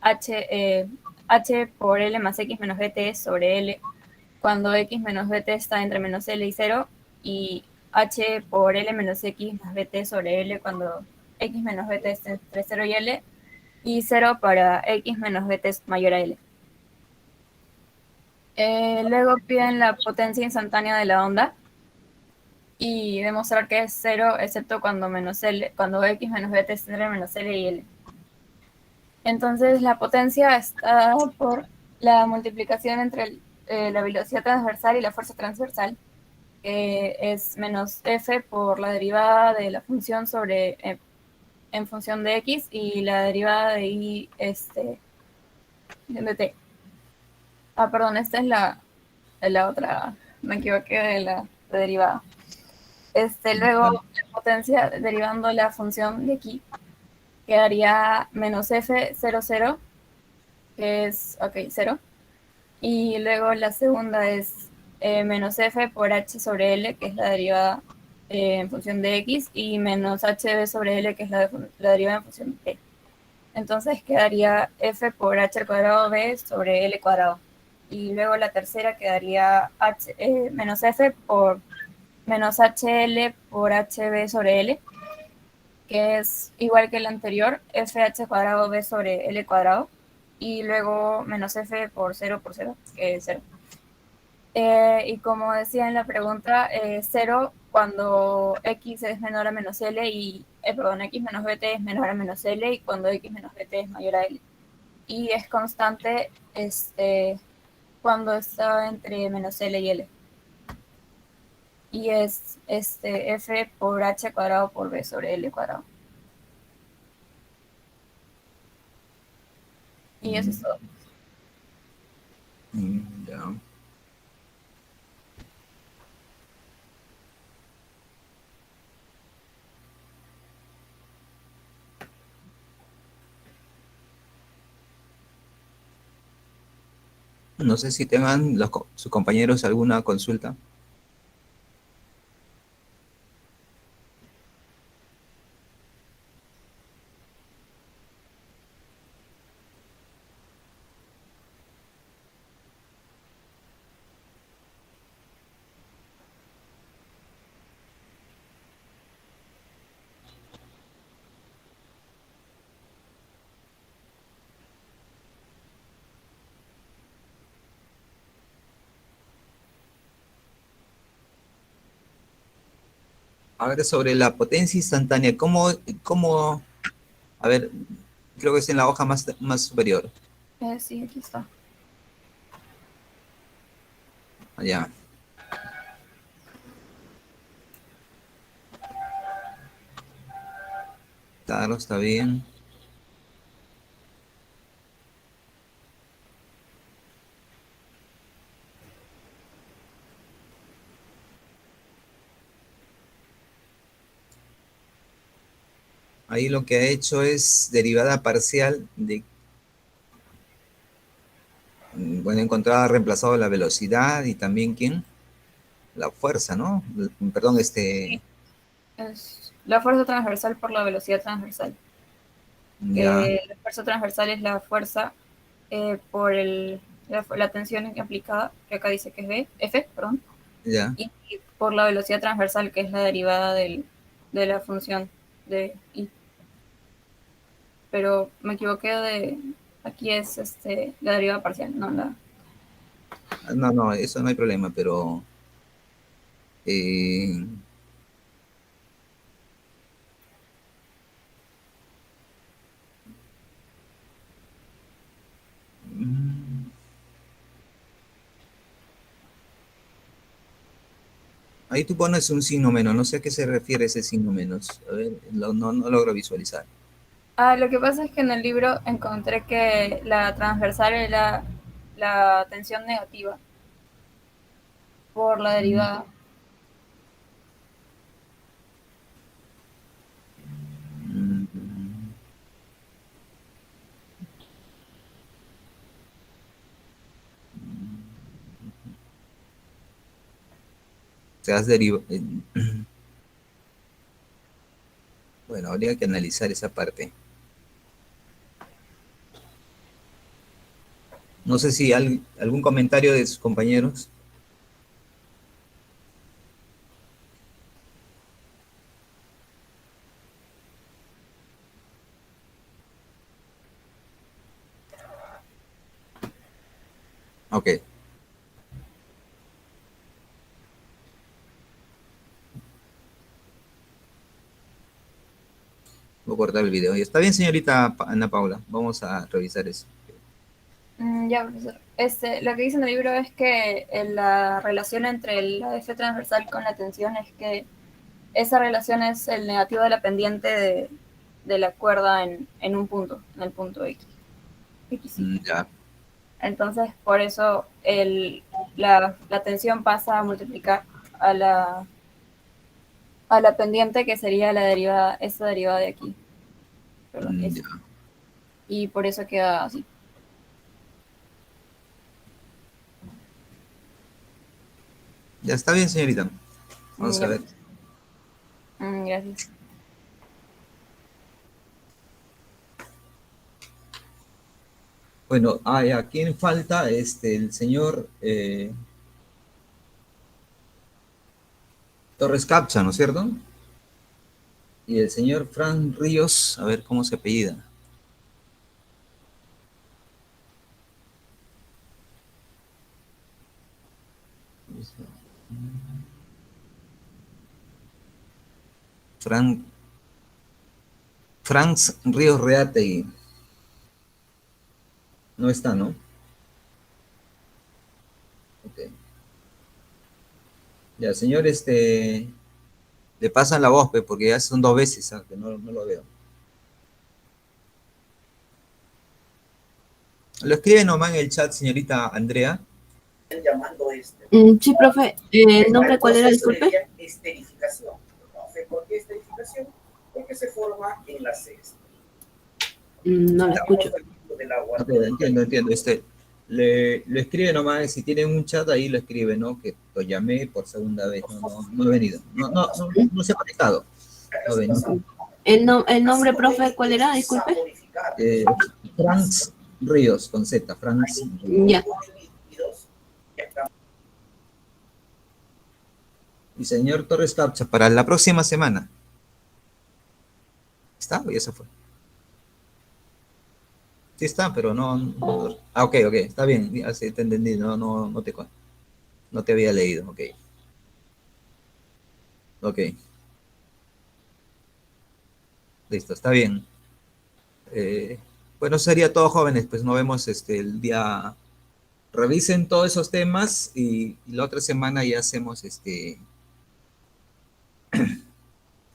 h por l más x menos vt sobre l, cuando x menos vt está entre menos l y 0, y h por l menos x más vt sobre l cuando x menos vt está entre 0 y l, y 0 para x menos vt mayor a l. Luego piden la potencia instantánea de la onda y demostrar que es 0 excepto cuando cuando x menos vt es entre menos l y l. Entonces la potencia está por la multiplicación entre la velocidad transversal y la fuerza transversal, que es menos f por la derivada de la función sobre en función de x y la derivada de y de t. Perdón, esta es la otra, me equivoqué de la derivada. Luego la potencia derivando la función de aquí quedaría menos f 0, 0, que es, 0. Y luego la segunda es menos f por h sobre l, que es la derivada en función de X, y menos HB sobre L, que es la derivada en función de T. Entonces quedaría F por H al cuadrado B sobre L cuadrado. Y luego la tercera quedaría menos F por menos HL por HB sobre L, que es igual que el anterior, FH cuadrado B sobre L cuadrado. Y luego menos F por 0, que es 0. Y como decía en la pregunta, 0 cuando X es menor a menos L y, perdón, X menos BT es menor a menos L, y cuando X menos BT es mayor a L. Y es constante cuando está entre menos L y L. Y es F por H cuadrado por B sobre L cuadrado. Y eso es todo. Ya. No sé si tengan sus compañeros alguna consulta. A ver, sobre la potencia instantánea, a ver, creo que es en la hoja más superior. Sí, aquí está. Allá. Claro, está bien. Ahí lo que ha hecho es derivada parcial de, bueno, encontrado, ha reemplazado la velocidad y también, ¿quién? La fuerza, ¿no? Perdón, Es la fuerza transversal por la velocidad transversal. ya, La fuerza transversal es la fuerza por la tensión aplicada, que acá dice que es F, perdón, ya. y por la velocidad transversal, que es la derivada de la función de I. Pero me equivoqué aquí es la derivada parcial, no la... No, no, eso no hay problema, pero eh, mm, ahí tú pones un signo menos, no sé a qué se refiere ese signo menos. A ver, no logro visualizar. Lo que pasa es que en el libro encontré que la transversal era la tensión negativa por la Mm, derivada. mm, Se has derivado. Bueno, habría que analizar esa parte. No sé si algún comentario de sus compañeros. Ok, voy a cortar el video. Y está bien, señorita Ana Paula. Vamos a revisar eso. Ya, profesor. Lo que dice en el libro es que la relación entre la F transversal con la tensión es que esa relación es el negativo de la pendiente de la cuerda en un punto, en el punto X. XY. Ya. Entonces, por eso la tensión pasa a multiplicar a la pendiente, que sería la derivada, esa derivada de aquí. Perdón, Ya. y por eso queda así. Ya está bien, señorita. Vamos a Ya. ver. Gracias. Bueno, ¿a quién falta? El señor Torres Capcha, ¿no es cierto? Y el señor Fran Ríos, a ver cómo se apellida. Franz Ríos Reategui. No está, ¿no? Ok. Ya, señor, le pasan la voz, porque ya son 2 veces, que no lo veo. Lo escribe nomás en el chat, señorita Andrea. Sí, profe. ¿El nombre cuál era? Disculpe. Esterificación. ¿Por qué esterificación? Porque se forma en la cesta. No lo escucho. Ok, entiendo. Le escribe nomás, si tienen un chat ahí lo escribe, ¿no? Que lo llamé por segunda vez, no he venido. No se ha conectado. No ha venido. ¿El nombre, profe, cuál era? Disculpe. Franz Ríos, con Z, Franz Ríos. Ya. Y señor Torres Capcha, para la próxima semana. ¿Está o ya se fue? Sí está, pero no. Ah, ok, está bien, así te entendí, no te había leído, ok. Ok. Listo, está bien. Bueno, sería todo, jóvenes, pues nos vemos el día. Revisen todos esos temas y la otra semana ya hacemos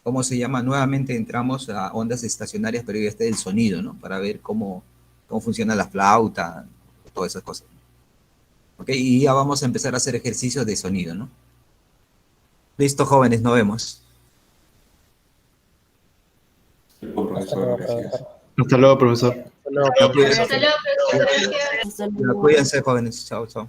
¿cómo se llama? Nuevamente entramos a ondas estacionarias, pero ya está el sonido, ¿no? Para ver cómo funciona la flauta, todas esas cosas. Ok, y ya vamos a empezar a hacer ejercicios de sonido, ¿no? Listo, jóvenes, nos vemos. Hasta luego, profesor. Hasta luego, profesor. Ya, cuídense, Hasta luego, profesor. Gracias. Hasta luego. cuídense, jóvenes. Chao, chao.